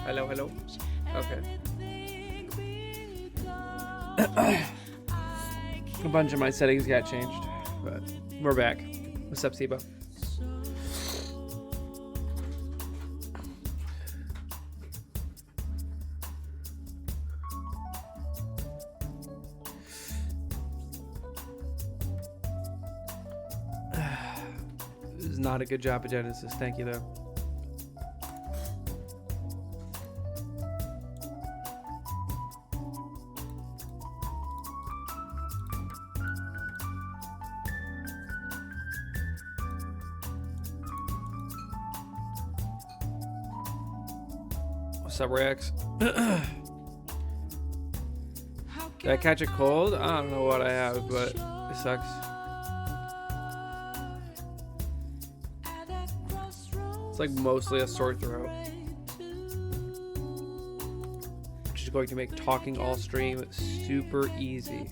Hello, hello. Okay. A bunch of my settings got changed, but we're back. What's up, Sibo? This is not a good job of Genesis. Thank you, though. What's up, Rex? Did I catch a cold? I don't know what I have, but it sucks. It's like mostly a sore throat, which is going to make talking all stream super easy.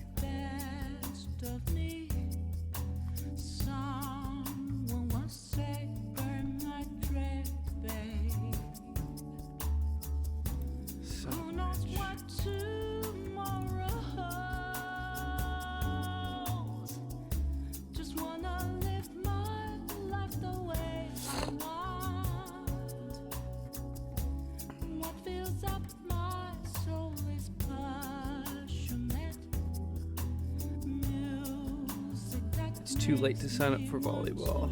Too late to sign up for volleyball.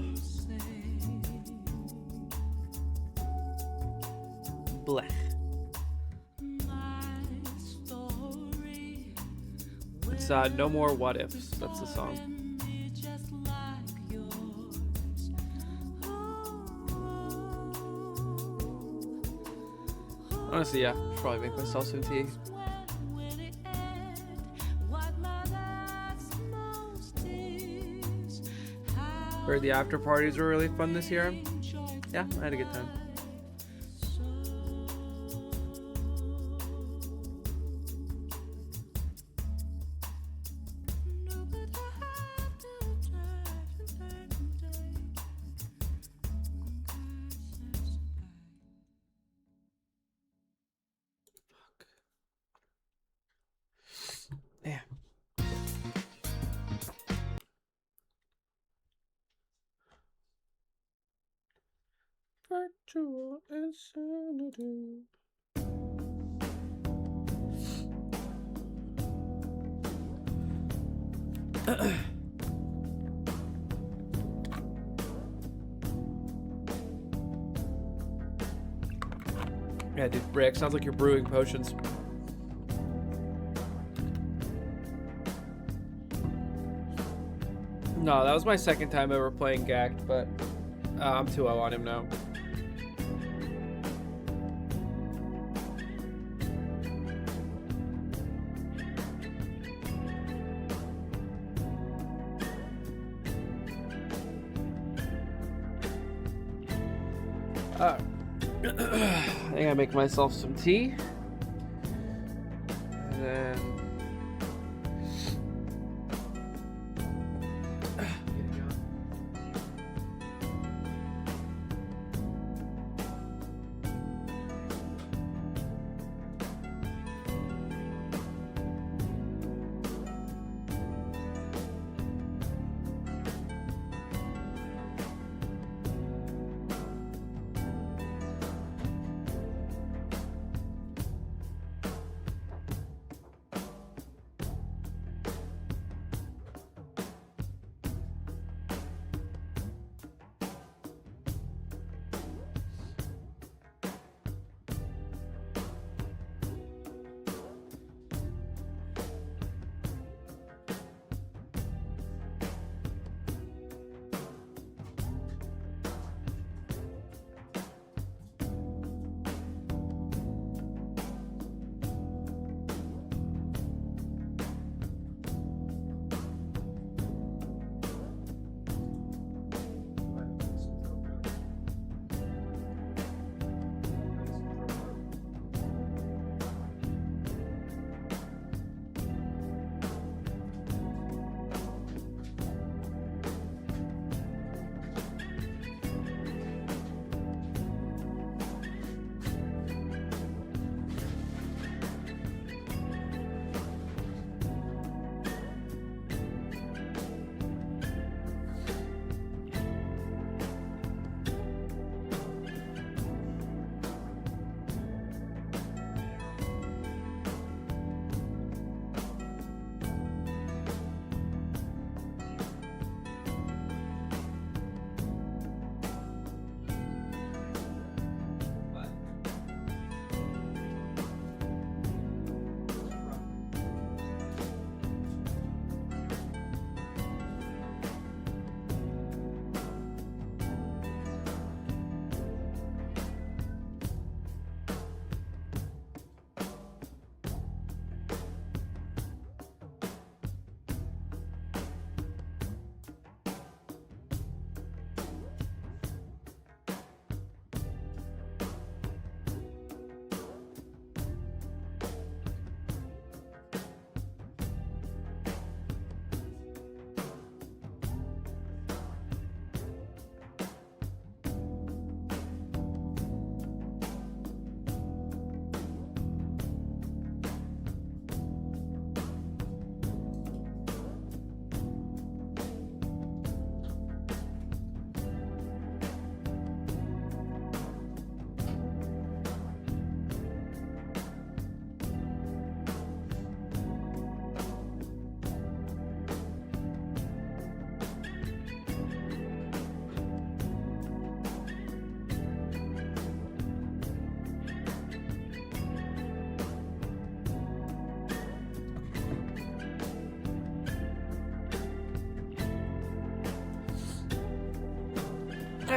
Blech. It's No More What Ifs. That's the song. Honestly, yeah, probably make myself some tea. Heard the after parties were really fun this year. Yeah, I had a good time. Yeah. Virtual insanity. Yeah, dude, Rick, sounds like you're brewing potions. No, that was my second time ever playing Gact, but I'm 2-0 on him now. I think I make myself some tea. And then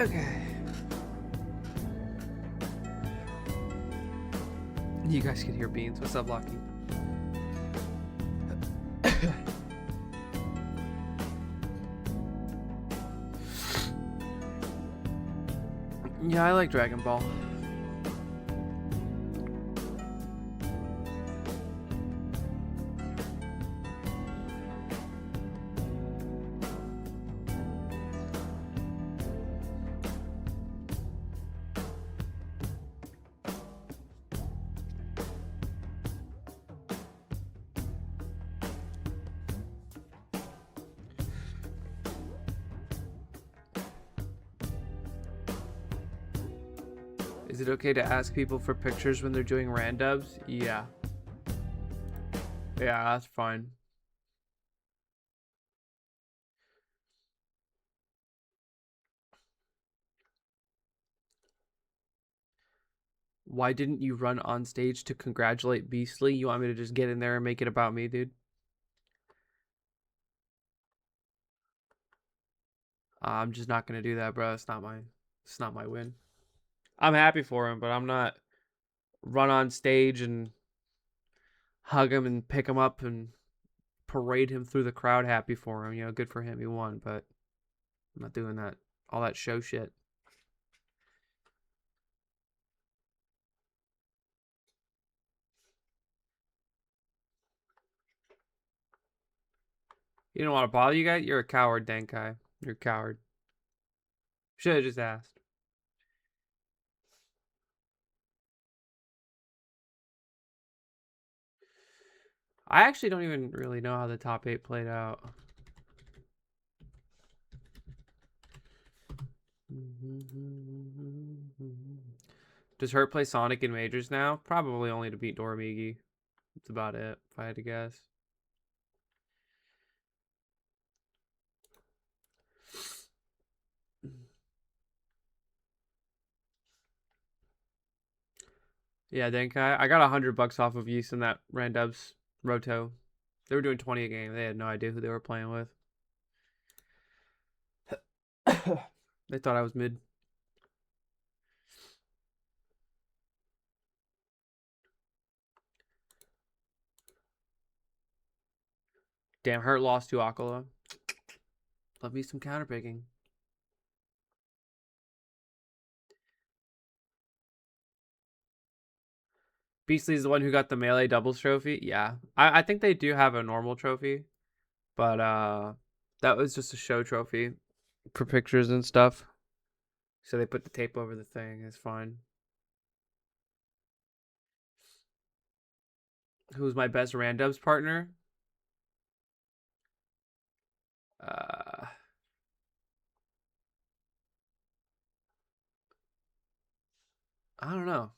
Okay. You guys can hear Beans. What's up, Lucky? Yeah, I like Dragon Ball. Is it okay to ask people for pictures when they're doing randubs? Yeah. Yeah, that's fine. Why didn't you run on stage to congratulate Beastly? You want me to just get in there and make it about me, dude? I'm just not gonna do that, bro. It's not my win. I'm happy for him, but I'm not run on stage and hug him and pick him up and parade him through the crowd happy for him. You know, good for him. He won, but I'm not doing that. All that show shit. You don't want to bother you guys? You're a coward, Denkai. You're a coward. Should have just asked. I actually don't even really know how the top 8 played out. Does Hurt play Sonic in Majors now? Probably only to beat Doramigi. That's about it, if I had to guess. Yeah, Denkai. I got $100 off of Yeast in that Randubs Roto. They were doing 20 a game. They had no idea who they were playing with. They thought I was mid. Damn, Hurt lost to Akala. Love me some counterpicking. Beastly's the one who got the Melee doubles trophy. Yeah, I think they do have a normal trophy, but that was just a show trophy for pictures and stuff. So they put the tape over the thing. It's fine. Who's my best Randubs partner? I don't know.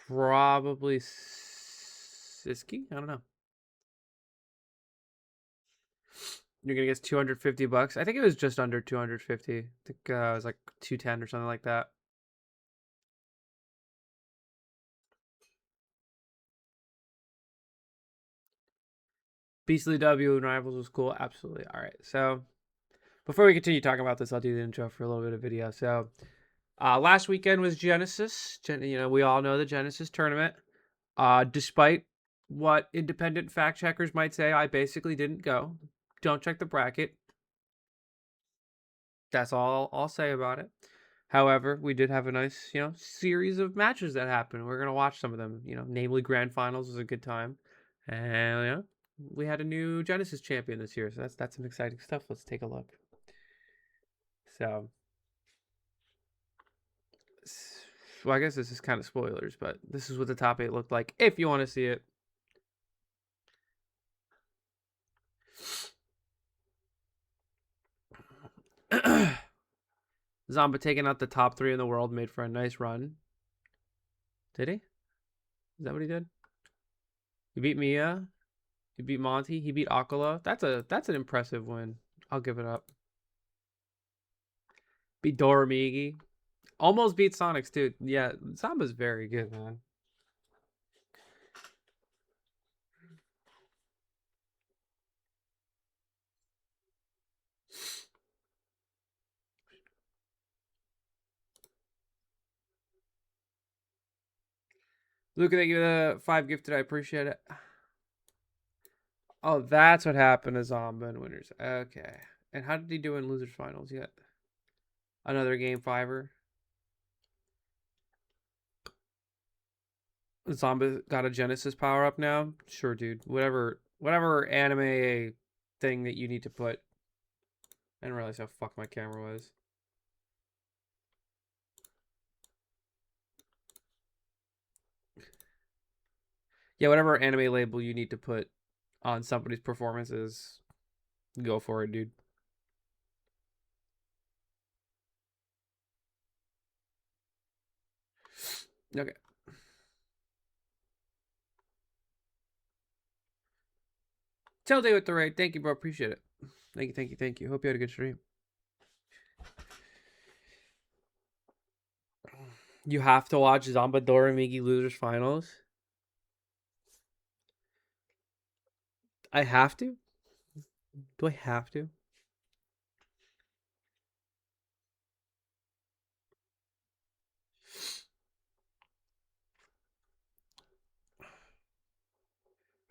Probably Siski? I don't know. You're gonna guess $250. I think it was just under 250. I think it was like 210 or something like that. Beastly W and Rivals was cool. Absolutely. All right. So before we continue talking about this, I'll do the intro for a little bit of video. So last weekend was Genesis. We all know the Genesis tournament. Despite what independent fact checkers might say, I basically didn't go. Don't check the bracket. That's all I'll say about it. However, we did have a nice, series of matches that happened. We're gonna watch some of them. Namely Grand Finals was a good time, and we had a new Genesis champion this year, so that's some exciting stuff. Let's take a look. So, well, I guess this is kind of spoilers, but this is what the top 8 looked like. If you want to see it. Zamba taking out the top 3 in the world made for a nice run. Did he? Is that what he did? He beat Mia. He beat Monty. He beat Akala. That's an impressive win. I'll give it up. Beat Doramigi. Almost beat Sonics too. Yeah, Zamba's very good, man. Luca, thank you for the 5 gifted. I appreciate it. Oh, that's what happened to Zomba in winners. Okay. And how did he do in losers finals yet? Another game 5-er. Zomba got a Genesis power up now? Sure, dude. Whatever anime thing that you need to put. I didn't realize how fucked my camera was. Yeah, whatever anime label you need to put on somebody's performances, go for it, dude. Okay. Telltale with the raid. Thank you, bro. Appreciate it. Thank you. Hope you had a good stream. You have to watch Zomba Doramigi Losers Finals. I have to? Do I have to?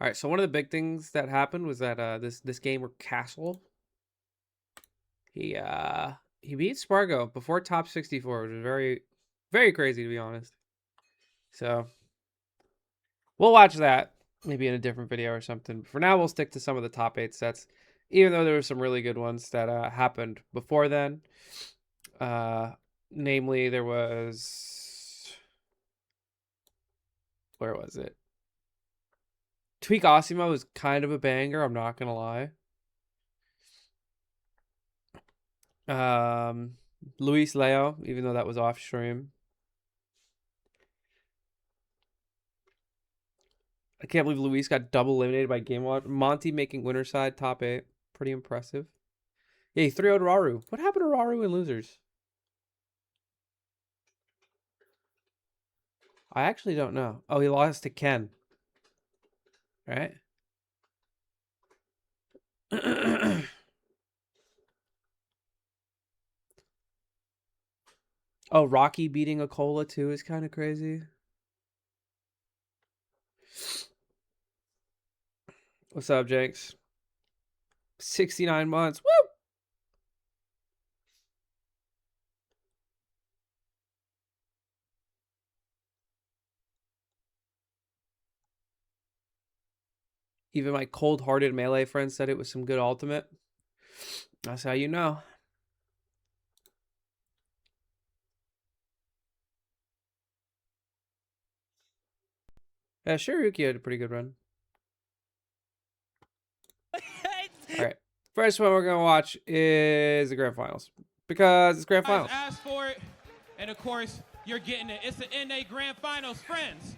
All right, so one of the big things that happened was that this gamer Castle, he beat Spargo before top 64, which was very, very crazy to be honest. So we'll watch that maybe in a different video or something. For now, we'll stick to some of the top 8 sets, even though there were some really good ones that happened before then. Namely, there was, where was it? Tweak Osimo was kind of a banger, I'm not gonna lie. Luis Leo, even though that was off stream. I can't believe Luis got double eliminated by Game Watch. Monty making winner side top 8. Pretty impressive. Yeah, he 3-0'd Raru. What happened to Raru in losers? I actually don't know. Oh, he lost to Ken. Right? Oh, Rocky beating Akola too is kind of crazy. What's up, Jenks? 69 months. Woo! Even my cold-hearted Melee friend said it was some good ultimate. That's how you know. Yeah, Shiryuki had a pretty good run. All right. First one we're going to watch is the Grand Finals. Because it's Grand Finals. Asked for it, and of course, you're getting it. It's the NA Grand Finals, friends.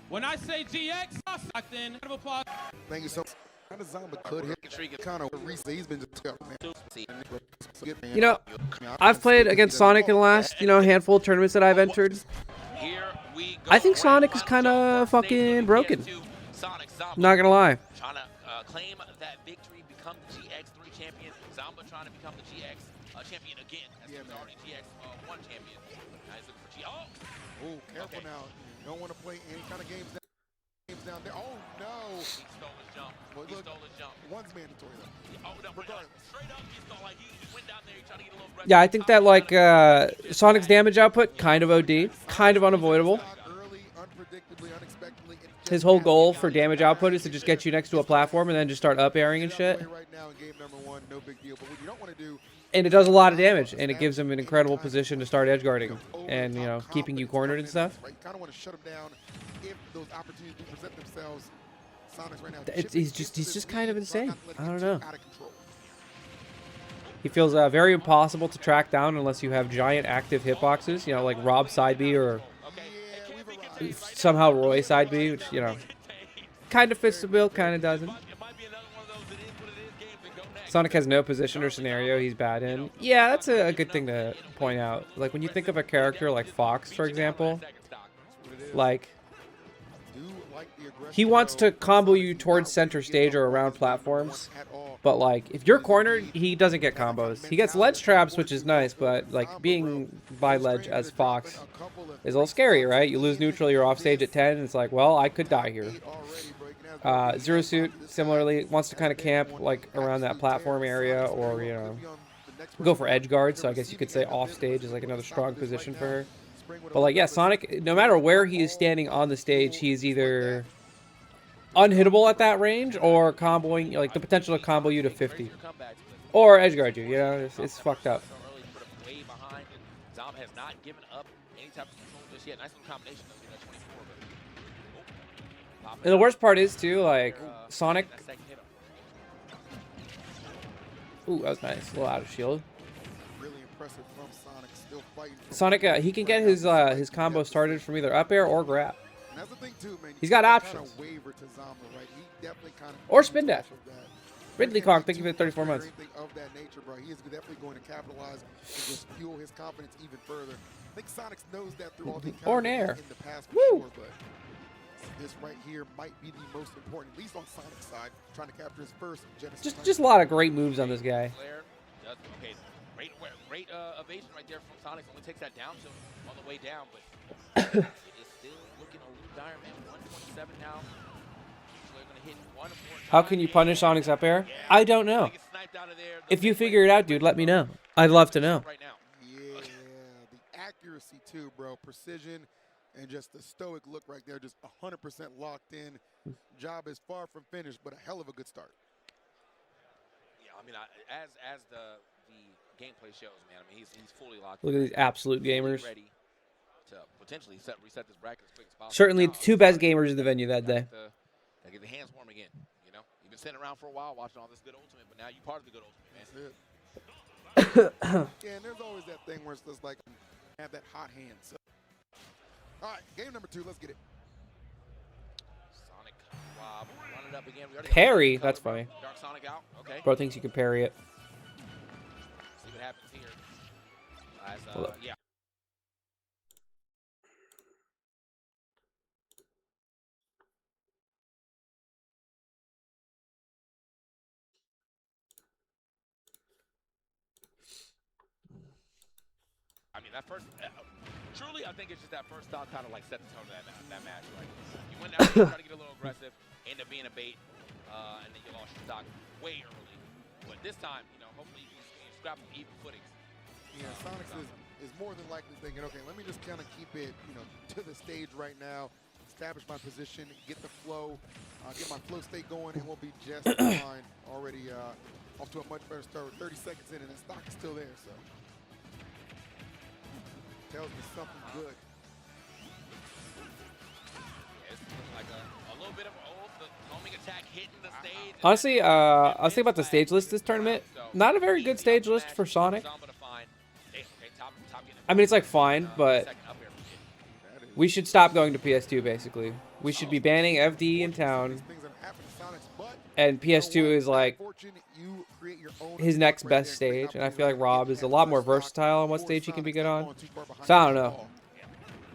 When I say GX, then round of applause. Thank you so much. Kind of Zomba could hit kind of recently. He's been just you know, I've played against Sonic in the last, handful of tournaments that I've entered. I think Sonic is kind of fucking broken. Not gonna lie. Trying to claim that victory, become the GX3 champion. Zomba trying to become the GX champion again. As he's already GX1 champion. Now he's looking for GX. Oh, careful now. You don't want to play any kind of games down there. Oh, no. He stole his jump. He stole his jump. One's mandatory, though. Oh, no, straight up, he stole, he went down there, he tried to get a little breath. Yeah, I think that, Sonic's damage output, kind of OD. Kind of unavoidable. His whole goal for damage output is to just get you next to a platform and then just start up airing and shit. And it does a lot of damage, and it gives him an incredible position to start edge guarding and, keeping you cornered and stuff. He's just kind of insane. I don't know. He feels very impossible to track down unless you have giant active hitboxes, like Rob side B or somehow Roy side B, which, kind of fits the bill, kind of doesn't. Sonic has no position or scenario he's bad in. Yeah, that's a good thing to point out. Like, when you think of a character like Fox, for example, like, like the aggression, he wants though. to combo Sonic you does towards not center really give stage up or on around his number one platforms. at all. But like, if you're cornered, he doesn't get combos. He gets ledge traps, which is nice, but like being by ledge as Fox is a little scary, right? You lose neutral, you're off stage at 10, and it's like, well, I could die here. Zero Suit similarly wants to kind of camp like around that platform area, or you know, go for edge guard. So I guess you could say off stage is like another strong position for her. But like, yeah, Sonic, no matter where he is standing on the stage, he's either unhittable at that range or comboing, like the potential to combo you to 50 or edge guard you. You know, it's fucked up. Zom has not given up any type of control just yet. Nice little combination of 24, but And the worst part is too, like Sonic. Ooh, that was nice. A little out of shield. Really impressive from Sonic, still fighting. Sonic, he can get his combo started from either up air or grab. And that's the thing too, man. He's got options. Kind of waver to Zamba, right? He definitely kind of Or spin dash. Ridley Kong, thank you for the 34 months. Anything of that nature, bro. He is definitely going to capitalize and just fuel his confidence even further. I think Sonic knows that through all the Or an air. in the past, for Woo! sure, but this right here might be the most important, at least on Sonic's side, trying to capture his first Genesis. Just a lot of great moves on this guy. Okay, great evasion right there from Sonic. Only takes that down to on the way down, but it is still looking a little dire, man. 127 now. They're gonna hit one more How time, can you and- punish Sonic's up air? I don't know. Gonna get sniped out of there. If you figure it out, dude, let me know. I'd love to know. Right now. Yeah, the accuracy too, bro. Precision and just the stoic look right there, just 100% locked in. Job is far from finished, but a hell of a good start. Yeah, I mean, as the gameplay shows, man. I mean, he's fully locked. Look at these absolute gamers. Ready to potentially reset this bracket as quick as possible. Certainly Now, the two best gamers in the venue that day. Gotta get the hands warm again. You know, you've been sitting around for a while watching all this good ultimate, but now you're part of the good ultimate, man. That's it. Yeah, and there's always that thing where it's just like have that hot hand. So, all right, game number 2. Let's get it. Sonic, Rob, run it up again. We already Parry, got the that's color, funny. Dark Sonic out. Okay. Bro thinks you can parry it. See what happens here. As, Hold up. yeah. I mean, that first, truly, I think it's just that first stock kind of like set the tone of that match. Like, you went out there, try to get a little aggressive, end up being a bait, and then you lost your stock way early. But this time, you know, hopefully you scrap some even footings. Yeah, Sonic is more than likely thinking, okay, let me just kind of keep it, to the stage right now, establish my position, get the flow, get my flow state going, and we'll be just fine. Already off to a much better start with 30 seconds in, and the stock is still there, so. Tells me something good. Yeah, it's like a little bit of the homing attack hitting the stage. Honestly, I was thinking about the stage list this tournament. Not a very good stage list for Sonic. I mean, it's like fine, but we should stop going to PS2, basically. We should be banning FD in town. And PS2 is like his next best stage. And I feel like Rob is a lot more versatile on what stage he can be good on. So I don't know.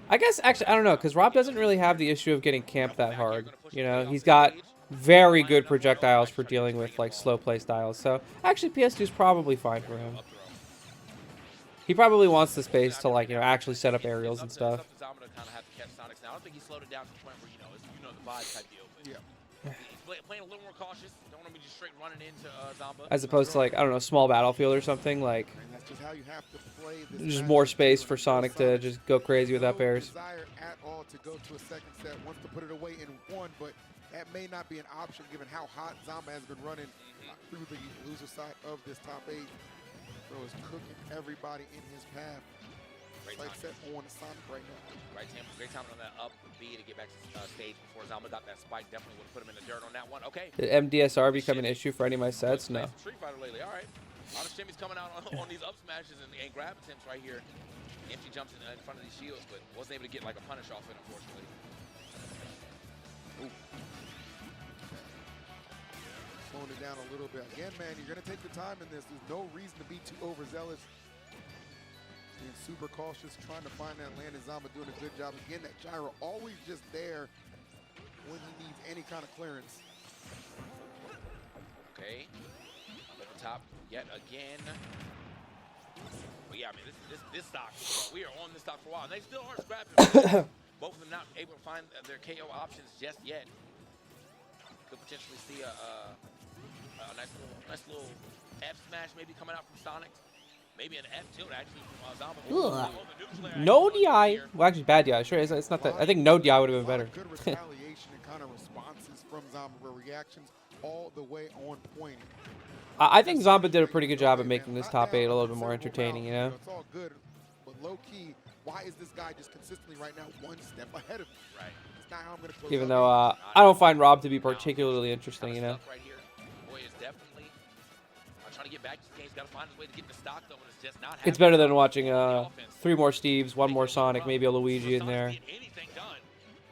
I guess, actually, I don't know, because Rob doesn't really have the issue of getting camped that hard. You know, he's got very good projectiles for dealing with, like, slow play styles. So, actually, PS2 is probably fine for him. He probably wants the space to, like, actually set up aerials and stuff. I don't think he slowed it down to the point where, the vibe type deal. But yeah. He's playing a little more cautious. Don't want to be just straight running into Zamba. As opposed to, like, I don't know, small battlefield or something, like, And that's just how you have to play this just match. more space for Sonic to just go crazy with up airs. Desire at all to go to a second set, wants to put it away in one, but that may not be an option given how hot Zamba has been running through the loser side of this top 8. Bro is cooking everybody in his path. Like set on Sonic right now. Right, Tim. Great time on that up B to get back to stage before Zamba got that spike. Definitely would have put him in the dirt on that one. Okay. Did MDSR become an issue for any of my sets? No. Street Fighter lately. All right. A lot of shimmies coming out on these up smashes and grab attempts right here. Empty jumps in front of these shields, but wasn't able to get like a punish off it, unfortunately. Ooh. Slowing it down a little bit. Again, man, you're going to take your time in this. There's no reason to be too overzealous. Being super cautious, trying to find that land, and Zamba doing a good job. Again, that gyro always just there. when he needs any kind of clearance. Okay. Up at the top yet again. But yeah, I mean, this stock, we are on this stock for a while. And they still aren't scrapping. Both of them not able to find their KO options just yet. Could potentially see a nice little F smash maybe coming out from Sonic. Maybe an F tilt actually from Zomba. No DI. Well, actually, bad DI. Sure, it's not that. I think no DI would have been better. Good retaliation and kind of responses from Zomba. Reactions all the way on point. I think Zomba did a pretty good job of making this top 8 a little bit more entertaining, you know? It's all good, but low key, why is this guy just consistently right now one step ahead of me? Right. It's not how I'm gonna close Even out though games. I don't find Rob to be particularly interesting, you know? Right here. Boy is definitely trying to get back to the game. He's got to find his way to get the stock though, but it's just not happening. It's better than watching 3 more Steves, 1 more Sonic, maybe a Luigi in there. Anything done.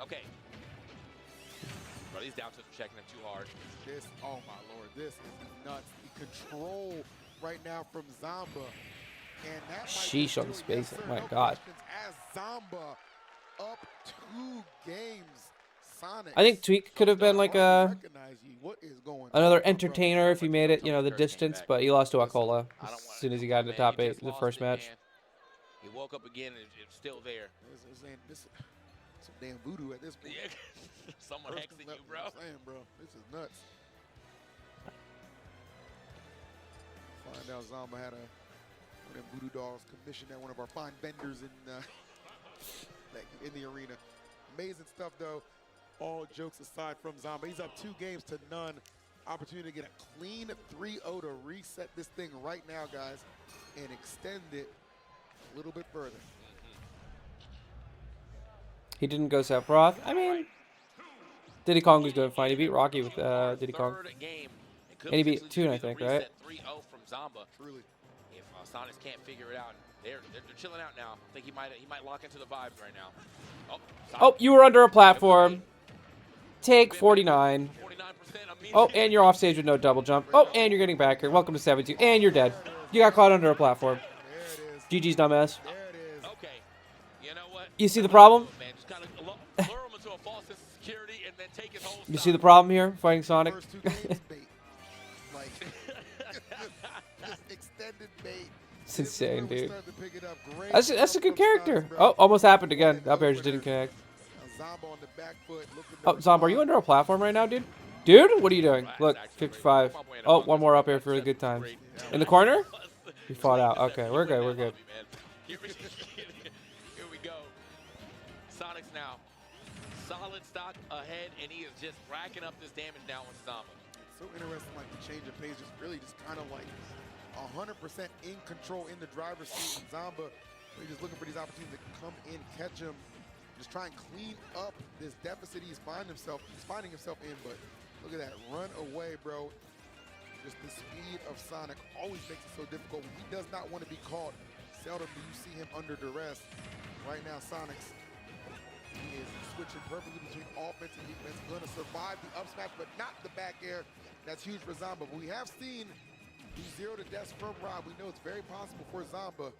Okay. Bro, these down to checking it too hard. This, oh my lord, this is nuts. The control right now from Zomba. And that Sheesh on the space. spacing, my God. As Zomba up 2 games. Sonic. I think Tweak could have been like a Recognize you. What is going another on, bro? entertainer if he made it, you know, the distance, but he lost to Akola I don't as want soon it as he to got go, into man. top He 8 just the lost first it, match. man. He woke up again and it's still there. This some damn voodoo at this point. Yeah. Someone First hexing is you, bro. I'm saying, bro. This is nuts. Find out Zomba had one of them voodoo dolls commissioned at one of our fine vendors in the arena. Amazing stuff, though. All jokes aside from Zomba, he's up 2 games to none. Opportunity to get a clean 3-0 to reset this thing right now, guys, and extend it a little bit further. He didn't go Sephiroth. I mean, Diddy Kong was doing fine. He beat Rocky with Diddy Kong. And he beat Toon, I think, right? 3-0 from Zomba. Truly. If Sonic can't figure it out, they're chilling out now. I think he might lock into the vibes right now. Oh, you were under a platform. Take 49. 49% Oh, and you're off stage with no double jump. Oh, and you're getting back here. Welcome to 7-2. And you're dead. You got caught under a platform. There it is. GG's, dumbass. There it is. Okay. You know what? You see the problem? Man, just kind of lure him into a false sense of security and then take his whole You see the problem here, fighting Sonic? First 2 games, bait. Like, just extended bait. It's insane, Really dude. started to pick it up. Great That's a stuff good from character. Sonic, bro. Oh, almost happened again. Up air just didn't connect. Now Zomba on the back foot, looking to Oh, Zomba, are you respond. under a platform right now, dude? Dude, what are you doing? Look, 55. Oh, one more up air for a good time. In the corner? He fought out. Okay, we're good, we're good. Here we go. Sonic's now solid stock ahead, and he is just racking up this damage now with Zomba. So interesting, like the change of pace, just really just kind of like 100% in control in the driver's seat. And Zomba, really just looking for these opportunities to come in, catch him, just try and clean up this deficit he's finding himself in. But look at that, run away, bro. Just the speed of Sonic always makes it so difficult. When he does not want to be caught, seldom do you see him under duress. Right now, Sonic's he is switching perfectly between offense and defense. Going to survive the up smash, but not the back air. That's huge for Zomba. But we have seen the 0 to death from Rob. We know it's very possible for Zomba.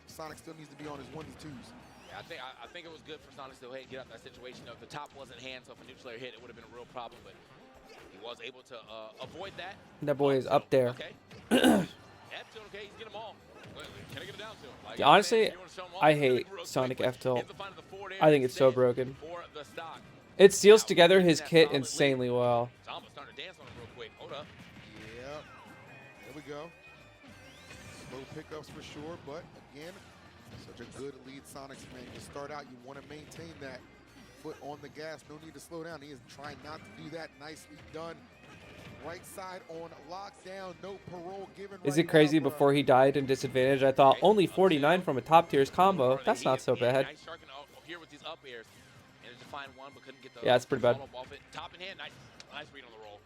Sonic still needs to be on his 1s and 2s. Yeah, I think it was good for Sonic to go ahead and get out that situation. If the top wasn't hand, so if a neutral air hit, it would have been a real problem. But he was able to avoid that. That boy is up there. Okay. F-tilt, okay, he's getting them all. Can I get it down to him? Like, Yeah, honestly, you wanna show him all? I Really hate real Sonic quick, F-tilt. ends up finding the forward air I think it's so instead broken. for the stock. It seals Now, together getting his that kit solid insanely lead. well. Zomba's starting to dance on him real quick. Hold up. Yep. There we go. Slow pickups for sure, but again, such a good lead Sonic's man. You start out, you want to maintain that foot on the gas. No need to slow down. He is trying not to do that. Nicely done. Right side on lockdown. No parole given. Is right it crazy now, before he died in disadvantage? I thought only 49 from a top tier's combo. That's not so bad. Nice sharking here with these up airs. And to find one, but couldn't get the Yeah, it's pretty bad. follow-up off it. Top in hand. Nice read on the roll.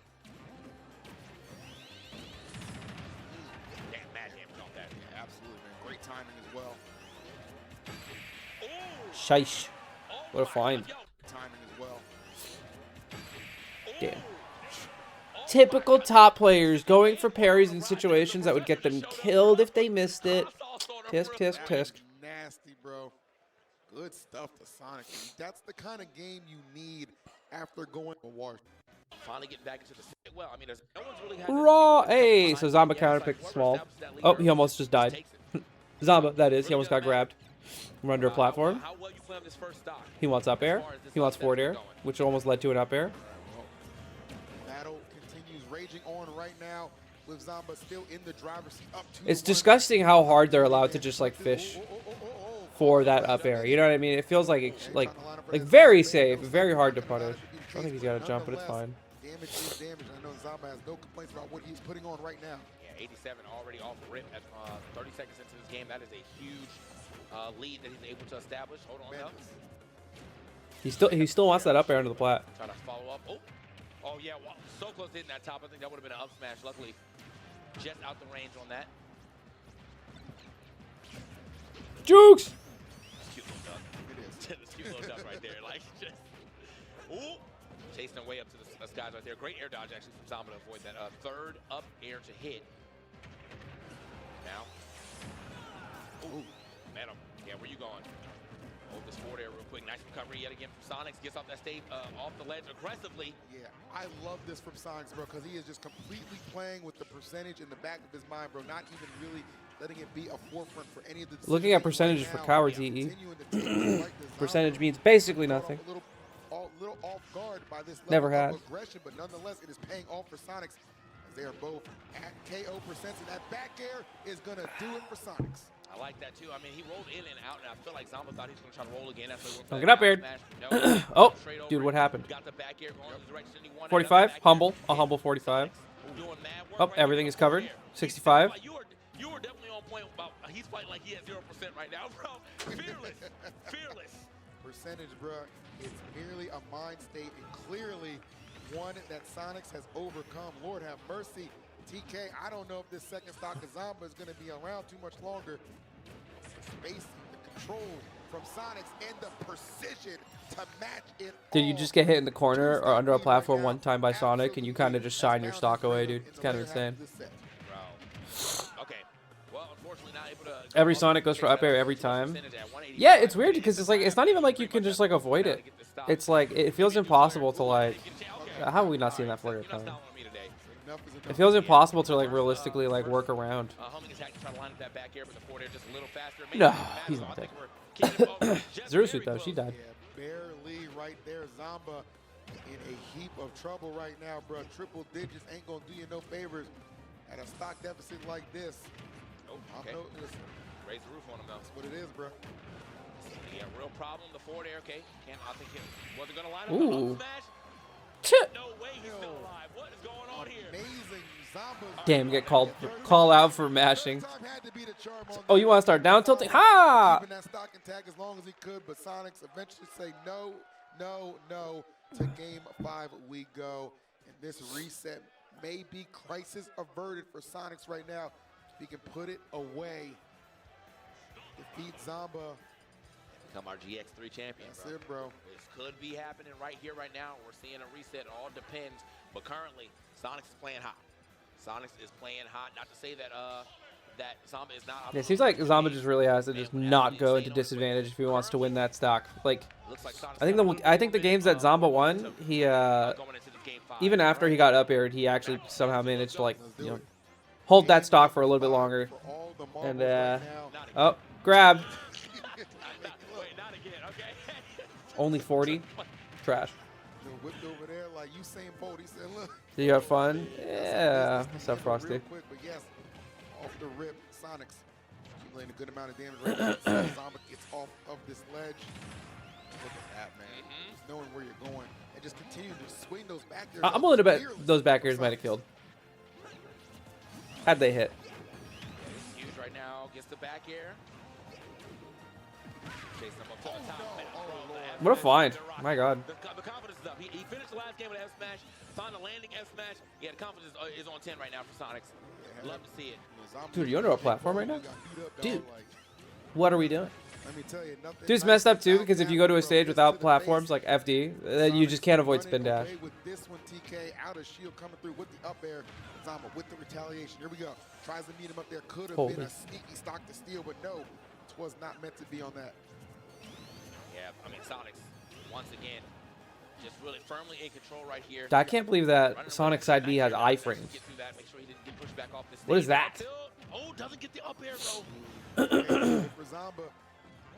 Damn, mad damage off that. Yeah, absolutely, man. Great timing as well. Oh, Shish. What a my find. God, yo. Timing as well. Damn. Typical top players going for parries in situations that would get them killed if they missed it. Tisk, tisk, That tisk. is nasty, bro. Good stuff to Sonic. That's the kind of game you need after going a wash. Finally getting back into the set. Well, I mean, there's no one's really had Raw. the- Hey, so behind Zamba him. Yeah, counter it's like picked whoever small. establishes that lead Oh, he early almost just died. takes it. Zamba, that is. He Really almost got doesn't matter. grabbed. We're under a platform. How well you play on this first stock. He wants up air. As far as this He wants upset forward is air, going. which almost led to an up air. Battle continues raging on right now with Zamba still in the driver's seat. Up 2-1. It's disgusting how hard they're allowed to just like fish for that up air. You know what I mean? It feels like it's like very safe, very hard to punish. I don't think he's got to jump, but it's fine. Damage is damage. I know Zamba has no complaints about what he's putting on right now. Yeah, 87 already off the rip at 30 seconds into this game. That is a huge lead that he's able to establish. Hold on now. He still wants that up air into the plat. Try to follow up. Oh yeah, well, so close to hitting that top. I think that would have been an up smash. Luckily, just out the range on that. Jukes. Cute little duck. It is. This cute little duck right there. Like, just, ooh. Chasing their way up to the skies right there. Great air dodge, actually, from Zamba to avoid that third up air to hit. Now. Ooh. Man, yeah, where you going? Hold this forward air real quick. Nice recovery yet again from Sonics. Gets off that stage, off the ledge aggressively. Yeah, I love this from Sonics, bro, because he is just completely playing with the percentage in the back of his mind, bro. Not even really letting it be a forefront for any of the decisions Looking at right percentages for now. cowards, Yeah, EE. continuing to take it like this. Percentage Zamba means basically caught off nothing. A little off guard by this level Never of had. aggression, but nonetheless, it is paying off for Sonics as they are both at KO percents, and that back air is gonna do it for Sonics. I like that too. I mean, he rolled in and out, and I feel like Zamba thought he was going to try to roll again. That's why he went for Don't that get up down aired. smash. No, Oh, straight over dude, what it. happened? Got the back air going in the direction he wanted. 45, Back air. humble, a humble 45. Doing mad work Oh, right everything there. is covered. Here. 65. You were definitely on point about. He's fighting like he has 0% right now, bro. Fearless, fearless. Percentage, bro, it's merely a mind state, and clearly one that Sonics has overcome. Lord have mercy. TK, I don't know if this second stock of Zamba is going to be around too much longer. The space, the control from Sonics, and the precision to match it. Did you just get hit in the corner or under a platform one time by Sonic and you kind of just shine your stock away, dude? It's kind of insane. Bro. Okay. Well, unfortunately, not able to. Every Sonic goes for up air every time. Yeah, it's weird because it's like it's not even like you can just like avoid it. It's like it feels impossible to like. How have we not seen that flare coming? It feels impossible to like realistically like work around. Homing attack to try to line up that back air, but the forward air just a little faster. No, he's not dead. Zerusuit though, she died. Yeah, barely right there. Zamba in a heap of trouble right now, bro. Triple digits ain't gonna do you no favors at a stock deficit like this. Oh, okay. Listen, Raise the roof on him though. that's what it is, bro. Yeah, real problem. The forward air, okay. I think it wasn't gonna line up. Ooh. The smash. No way he's still alive. What is going on here? Amazing. Zamba. Damn, get call out for mashing. Oh, you want to start down tilting? Ha! Keeping that stock intact as long as he could, but Sonics eventually say no, no, no. To game 5 we go. And this reset may be crisis averted for Sonics right now. If he can put it away, defeat Zamba. Become our GX3 champion, That's bro. it, bro. This could be happening right here, right now. We're seeing a reset. It all depends. But currently, Sonics is playing hot. Sonics is playing hot. Not to say that that Zamba is not. Yeah, it seems like Zamba just really has to just not go into disadvantage if he wants to win that stock. Like, I think the games that Zamba won, he even after he got up aired, he actually somehow managed to like hold that stock for a little bit longer. And oh, grab. Only 40. Trash. Whipped over there like Usain Bolt. He said, "Look." Did you have fun? Yeah. What's up, Frosty? Real quick, but yes, off the rip, Sonics accumulating a good amount of damage right now. Zamba gets off of this ledge. Look at that, man. Just knowing where you're going and just continue to swing those back airs. I'm willing to bet those back airs might have killed. Had they hit. Huge right now. Gets the back air. Chasing him up to the top. Man, bro, the What a F find. smash, My God. The confidence is up. He finished the last game with an F smash, found a landing F smash. Yeah, the confidence is on 10 right now for Sonics. Love to see it. Dude, are you under a platform right now? Dude. Like, What are we doing? let me tell you, nothing Dude, it's messed up too because if you go to a stage without platforms like FD, then you just can't avoid spin dash. With this one, TK out of shield coming through with the up air. Zamba with the retaliation. Here we go. Tries to meet him up there. Could have been Holy. a sneaky stock to steal, but no, it was not meant to be on that. Yeah, I mean, Sonics, once again, just really firmly in control right here. I can't believe that Running Sonic around, side B has nice iframes. get through that, make sure he didn't get pushed back off the What is stage. that? Oh, doesn't get the up air though. For Zamba,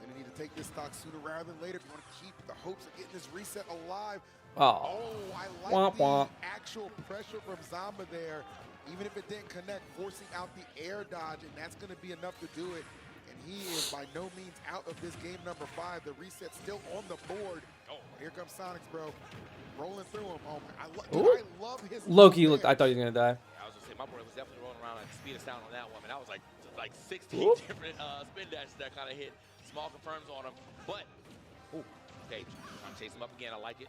and you need to take this stock sooner rather than later if you want to keep the hopes of getting this reset alive. Oh. I like Womp the womp. actual pressure from Zamba there. Even if it didn't connect, forcing out the air dodge, and that's going to be enough to do it. And he is by no means out of this game number 5. The reset's still on the board. Oh, here comes Sonics, bro. Rolling through him. Oh, I love his Loki look looked. I thought he was gonna die. I was gonna say my boy was definitely rolling around at the speed of sound on that one, and that was like 16 Whoop. different spin dashes that kind of hit. Small confirms on him, but okay, trying to chase him up again. I like it.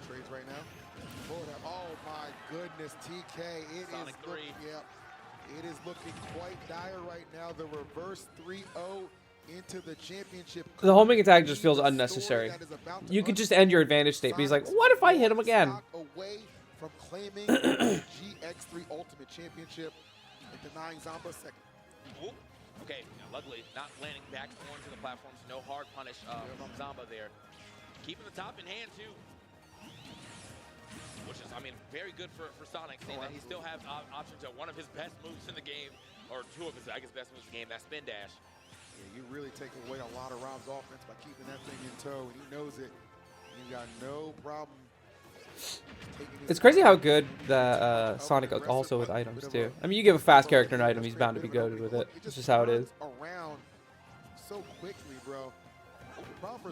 Trades right now. Oh my goodness, TK. It Sonic is 3. It is looking quite dire right now. The reverse 3-0 into the championship. The homing attack just feels The story unnecessary. that is about to You could just end your advantage state, but he's like, what if I hit him again? Away from claiming the GX3 Ultimate Championship and denying Zamba second. Whoop. Okay, now luckily not landing back onto the platforms. No hard punish from Zamba there. Keeping the top in hand too. Which is, I mean, very good for Sonic, seeing that he still has options at one of his best moves in the game, or two of his, I guess, best moves in the game, that spin dash. Yeah, you really take away a lot of Rob's offense by keeping that thing in tow, and he knows it. You got no problem. It's crazy how good that Sonic is also with items too. I mean, you give a fast character an item, he's bound to be goated with it. It's just how it is. Around so quickly, bro.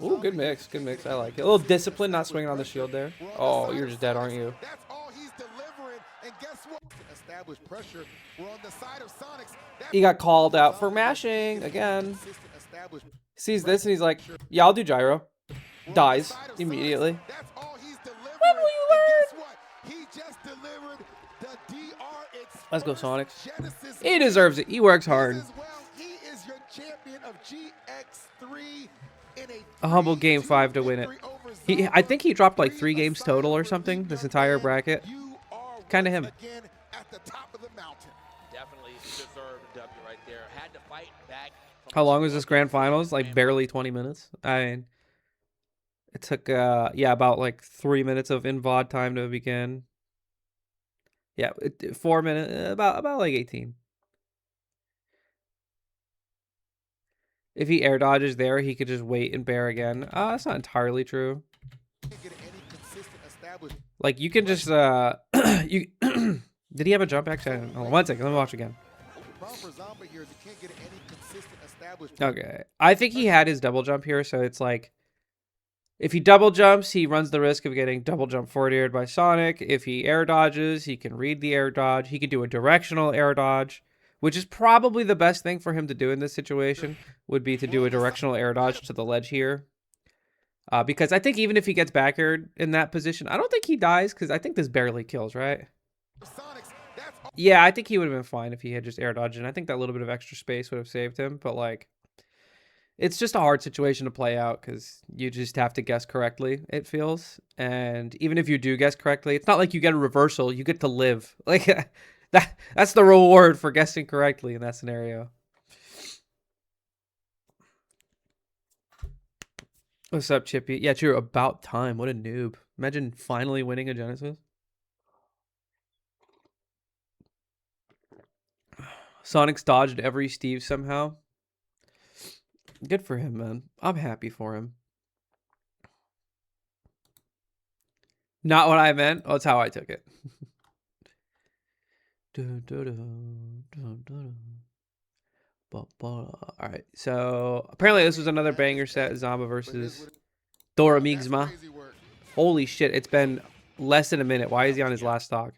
Ooh, good mix, good mix. I like it. A little discipline, not swinging on the shield there. Oh, you're just dead, aren't you? That's all he's delivering. And guess what? Established pressure. We're on the side of Sonics. He got called out for mashing again. Sees this and he's like, yeah, I'll do gyro. Dies immediately. That's all he's delivering. When will you learn? And guess what? He just delivered the DR Let's go, Sonics. Genesis. He deserves it. He works hard. As well, he is your champion of GX3 in A humble game 5 to win it. I think he dropped like 3 games total or something this entire bracket. Kind of him. Again at the top of the mountain. Definitely deserved a W right there. Had to fight back. How long was this grand finals? Like barely 20 minutes. I mean, it took yeah, about like 3 minutes of in-VOD time to begin. Yeah, 4 minutes, about like 18. If he air dodges there, he could just wait and bear again. That's not entirely true. Like you can just you did he have a jump actually? Hold on 1 second, let me watch again. Okay, I think he had his double jump here, so it's like if he double jumps, he runs the risk of getting double jump forward aired by Sonic. If he air dodges, he can read the air dodge. He can do a directional air dodge, which is probably the best thing for him to do in this situation, would be to do a directional air dodge to the ledge here. Because I think even if he gets back aired in that position, I don't think he dies, because I think this barely kills, right? Yeah, I think he would have been fine if he had just air dodged, and I think that little bit of extra space would have saved him, but like, it's just a hard situation to play out, because you just have to guess correctly, it feels. And even if you do guess correctly, it's not like you get a reversal, you get to live. Like, that's the reward for guessing correctly in that scenario. What's up, Chippy? Yeah, true. About time. What a noob. Imagine finally winning a Genesis. Sonic's dodged every Steve somehow. Good for him, man. I'm happy for him. Not what I meant. Oh, it's how I took it. All right, so apparently this was another banger set. Zamba versus Dora Migsma. Holy shit, it's been less than a minute. Why is he on his last stock?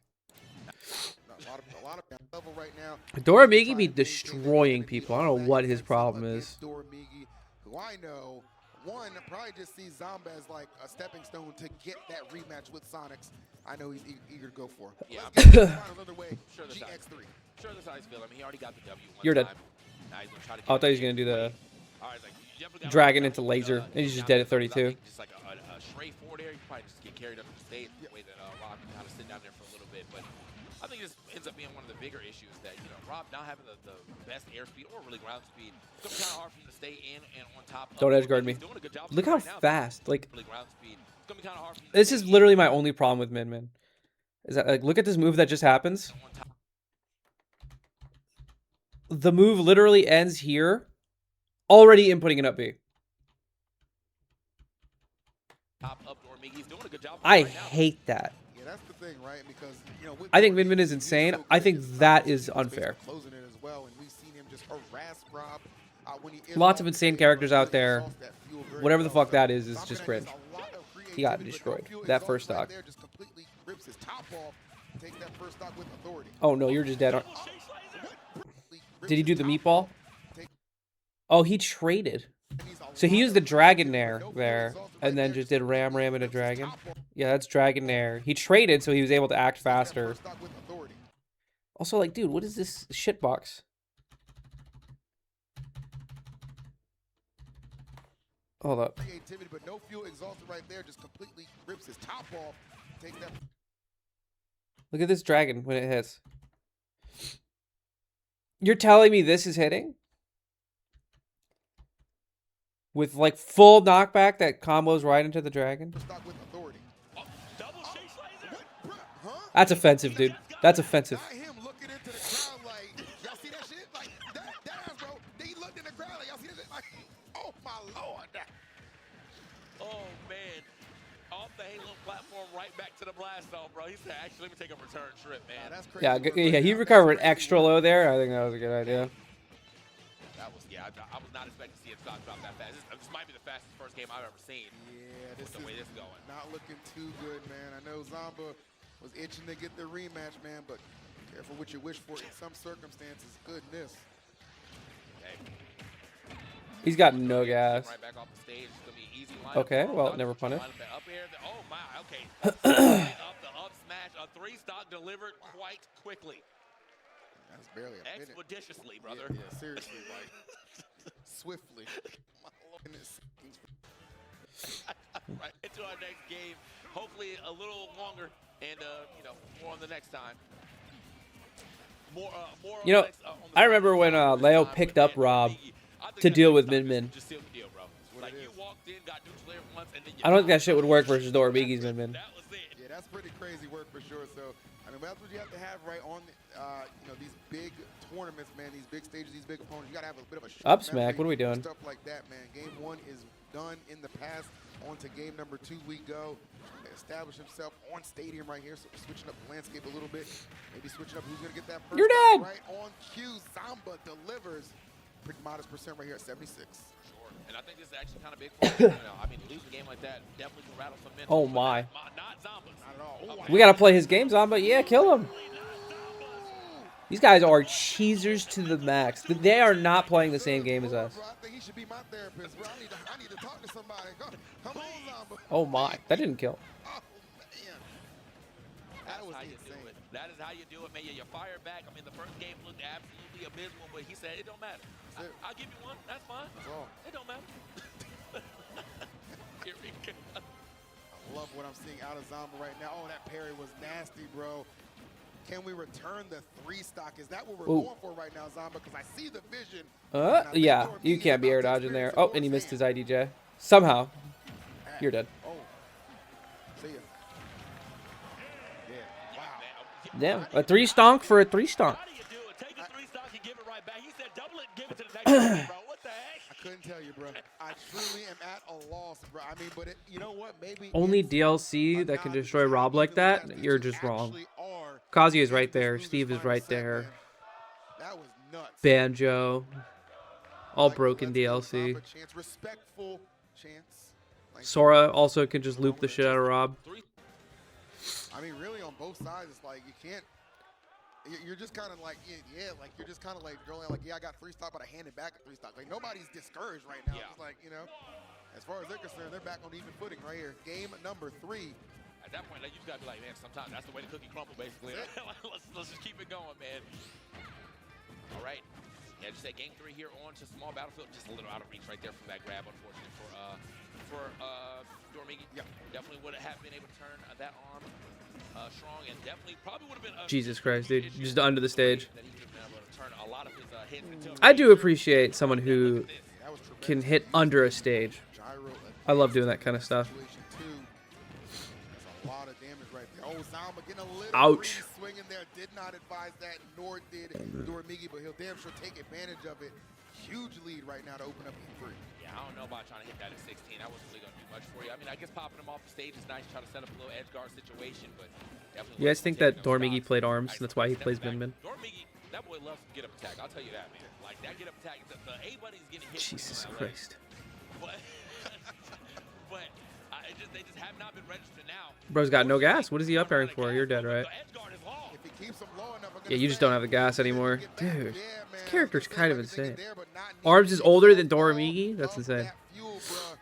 Dora Migi be destroying people. I don't know what his problem is. Dora Migi, who I know, one, probably just sees Zamba as like a stepping stone to get that rematch with Sonics. I know he's eager to go for. Yeah, Another way. Sure, the GX3. Sure, that's how he's feeling. I mean, he already got the W one You're dead. time. Now he's gonna try to Oh, I thought he was gonna do the All right, like, you definitely gotta dragon watch into out. laser, and he's just dead at 32. Just like a stray forward air, you probably just get carried up the stage the way that Rob can kind of sit down there for a little bit. But I think this ends up being one of the bigger issues that, you know, Rob not having the best airspeed or really ground speed. It's kind of hard for him to stay in and on top. Don't edge guard me. He's doing a good job Look how right now, fast. Like, really ground speed. It's gonna be kind of hard for you. This is literally my only problem with Min Min. Is that, like, look at this move that just happens. The move literally ends here, already inputting an up B. Top up Dormiggy's doing a good job I right now. hate that. Yeah, that's the thing, right? Because with I think Dormiggy, Min Min is he's insane. so I good think against that Zomba. is He's unfair. basically closing it as well, and we've seen him just harass Rob when he is Lots off of the insane stage, characters but out really there. exhausts that fuel very Whatever the well. fuck So that is Zomba just gets cringe. a lot of He got creativity, but destroyed. no fuel That exhaust first right stock. there just completely rips his top off. Take that first stock with authority. Oh no, you're just dead. Rips Did he do his the top meatball? off. Take- Oh, he traded. he's a So he lot used the of dragon creativity, nair but no fuel there, exhaust right and then there, just did ram completely into rips his dragon. top off. Yeah, that's dragon nair. He traded, so he was able to act Take that faster. first stock with authority. Also, like, dude, what is this shit box? Hold up. Creativity, but no fuel exhausted right there, just completely rips his top off. Take that. Look at this dragon when it hits. You're telling me this is hitting? With, like, full knockback that combos right into the dragon? Stock with authority. Double shake laser. Huh? That's offensive, dude. That's offensive. Not him looking into the crowd like, y'all see that shit? Like, that, bro. He looked in the crowd like, y'all see that shit? Like, oh my lord. Oh man. Off the Halo platform, right back to the blast zone, bro. He said, actually, let me take a return trip, man. That's crazy. Yeah, work yeah, right he now. recovered That's crazy extra work. low there. I think that was a good idea. That was, yeah, I was not expecting to see a stock drop that fast. This might be the fastest first game I've ever seen. Yeah, this The way is this is going. not looking too good, man. I know Zomba was itching to get the rematch, man, but careful what you wish for in some circumstances. Goodness. Okay. He's got no gas. Right back off the stage. It's gonna be an easy lineup. Okay, well, Up, never punish. lineup up here. Oh my, okay. Up the up smash. A 3-stock delivered quite quickly. That's barely a minute. Expeditiously, brother. Yeah, seriously, like swiftly. My lord. Right into our next game. Hopefully a little longer and more on the next time. More You know, on the next, on the I remember when next Leo time picked with up Andrew Rob Biggie. I think to that deal next with time Min Min. just sealed the deal, bro. Like you walked in, got neutral air once, and then you I don't think that shit would work versus Dormiggy's Min Min. That was it. Yeah, that's pretty crazy work for sure. So, I mean, that's what you have to have right on, these big tournaments, man. These big stages, these big opponents. You got to have a bit of a short Up smack, memory, what are we doing? Stuff like that, man. Game 1 is done in the past. On to game number 2 we go. Establish himself on stadium right here. So we're switching up the landscape a little bit. Maybe switching up who's going to get that first. You're stock dead. right on cue. Zomba delivers. Pretty modest percent right here at 76. Sure. And I think this is actually kind of big for him. I mean, losing a game like that definitely can rattle some men. Oh, my. Not Zombas. Not at all. We gotta play his games on, but yeah, kill him. These guys are cheesers to the max. They are not playing the same game as us. Bro, I think he should be my therapist, bro. I need to talk to somebody. Come on, Zomba. Oh my, that didn't kill. Oh, man. That was How you do insane. it. That is how you do it, man. You fire back. I mean, the first game looked absolutely abysmal, but he said it don't matter. That's it. I'll give you one. That's fine. That's all. It don't matter. Here we go. I love what I'm seeing out of Zomba right now. Oh, that parry was nasty, bro. Can we return the 3-stock? Is that what we're Ooh. going for right now, Zomba? Because I see the vision. and I think Yeah, Dormiggy you is can't be about air to dodging there. experience Oh, and he the missed his Lord's IDJ. Somehow. hand. You're dead. Oh. See ya. Yeah. Wow. Man, Yeah, a 3-stonk for a 3-stonk. How do you do it? Take a 3-stock and give it right back. He said double it and give it to the next person, bro. What the heck? I couldn't tell you, bro. I truly am at a loss, bro. I mean, but you know what? Maybe Only it's DLC a that can nod to destroy how Rob like evenly that, matched these you're two just wrong. actually are. Kazuya is right This there. losers Steve is final right set, there. man. That was nuts. Banjo. All Like, broken let's give DLC. Zomba a chance. Respectful chance. Like, Sora also can just loop the shit out of Rob. I mean, really, on both sides, it's like you can't. You're just kind of like, yeah, like you're just kind of like drilling, like, yeah, I got 3-stock, but I handed back a 3-stock. Like nobody's discouraged right now. Yeah. It's like, as far as they're concerned, they're back on even footing right here. Game number 3. At that point, like, you just gotta be like, man, sometimes that's the way the cookie crumble, basically. let's just keep it going, man. All right. Yeah, just say game 3 here on to small battlefield. Just a little out of reach right there from that grab, unfortunately for Dormiggy. Yeah. Definitely would have been able to turn that arm strong, and definitely probably would have been. Jesus Christ, dude. Just under the stage. That he would have been able to turn a lot of his hits into. I do appreciate someone who That was can tremendous. hit under a stage. Gyro I love doing that kind of stuff. situation too. Oh, Zama getting a little Ouch. greedy swing in there. Did not advise that, nor did Dormigi, but he'll damn sure take advantage of it. Huge lead right now to open up E3. Yeah, I don't know about trying to hit that at 16. That wasn't really going to do much for you. I mean, I guess popping him off the stage is nice, try to set up a little edge guard situation, but definitely. You guys think that Dormigi shots. played arms, Nice and that's why he step plays back. Min Min? Dormigi, that boy loves to get up attack. I'll tell you that, man. Like that get up attack, the A buddy's getting hit. Jesus from LA. Christ. But, but they just have not been registered now. Bro's got no gas. What is he up airing for? You're dead, right? The edge guard is long. If he keeps him low enough, I'm Yeah, gonna you just say don't have the gas anymore. get back. Dude, Yeah, man, this character's I was kind of gonna say insane. there, but not Arms needed. is older than All Dormigi? That's of insane. that fuel, bruh.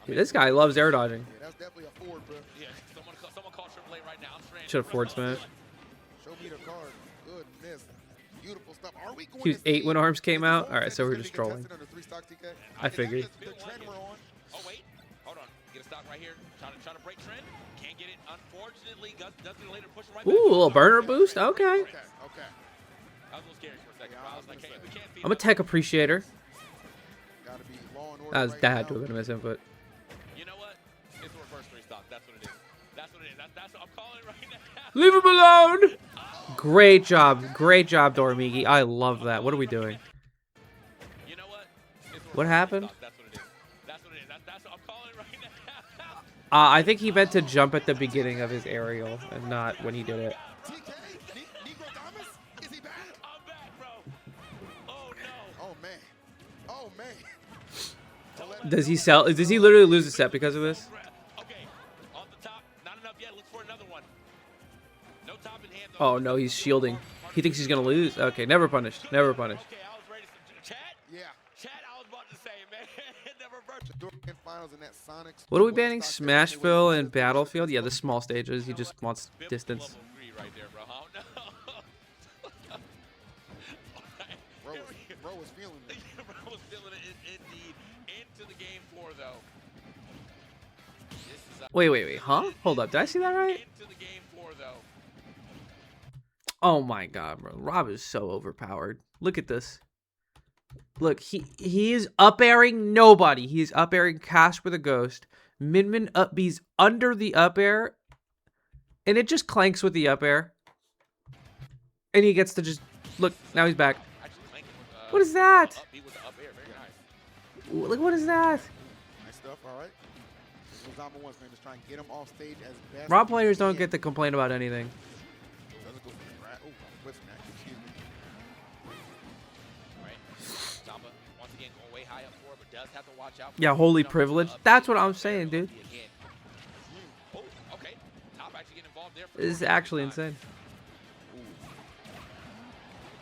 Dude, this guy loves air dodging. Yeah, that's definitely a Ford, bro. Yeah, someone call AAA right now. Should have forward smash. Show me the card. Goodness. Beautiful stuff. Are we going He was to 8 see when arms came this out. whole All right, so we're thing just gonna be trolling. contested under 3-stock TK? I Is that figured. the trend we're on? Oh wait, hold on. Get a stock right here. Trying to break trend. Can't get it. Unfortunately, Gus does get a later push right back. Ooh, a little burner boost. Okay. Okay, okay. That was a little scary for a second. Yeah, I I was was like, gonna hey, say. we can't feed I'm a up. tech appreciator. Gotta be law and order That right had now. to have been a misinput. You know what? It's a reverse 3-stock. That's what it is. That's what it is. That's what I'm calling right now. Leave him alone. Great job. Great job, Dormigi. I love that. What are we doing? You know what? It's a What reverse happened? 3-stock. That's what it is. That's what it is. That's what I'm calling right now. I think he meant to jump at the beginning of his aerial and not when he did it. TK? Negro Damas? Is he back? I'm back, bro. Oh no. Oh, man. Oh, man. Does he sell? Does he literally lose a set because of this? Okay, on the top, not enough yet. Look for another one. No top in hand. Oh no, he's shielding. He thinks he's gonna lose. Okay, never punished. Never punished. Okay, I was ready to chat. Yeah. Chat, I was about to say, man. Never reversed. The Grand Finals in that Sonics. What are we banning? Smashville and Battlefield? Yeah, the small stages. He just wants Biblical distance. level greed right there, bro. Oh no. Bro was feeling it. Bro was feeling it indeed. Into the game 4 though. This is Wait. Huh? Hold up. Did I see that right? into the game 4 though. Oh my god, bro. Rob is so overpowered. Look at this. Look, he is up airing nobody. He is up airing Casper the Ghost. Min Min up B's under the up air. And it just clanks with the up air. And he gets to just look, now he's back. Actually, Lincoln was, What is that? Up, he was up air, very nice. Look, what is that? Nice stuff, all right. This is what Zama wants, man. Just try and get him off stage as best Rob he players don't can. get to complain about anything. Doesn't go for the grab. Oh, whip smack. Excuse me. Right. Zamba once again going way high up for it, but does have to watch out. Yeah, holy privilege. That's what I'm saying, dude. Oh, okay. Top actually getting involved there. This is actually insane.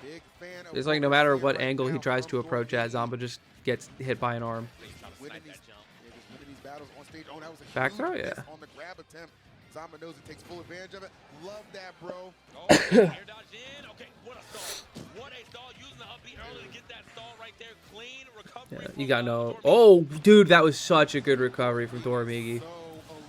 Big fan of It's like no what we're matter seeing what right angle he now tries from to approach at, Dormigi. Zamba just gets hit by an arm. Winning these, yeah, just winning these battles on stage. Oh, that was a Back huge throw, miss yeah. on the grab attempt. Zamba knows he takes full advantage of it. Love that, bro. Oh, air dodge in. Okay, what a stall. What a stall. Using the upbeat early to get that stall right there. Clean recovery. Yeah, from you got no. Dormigi. Oh, dude, that was such a good recovery from Dormigi. So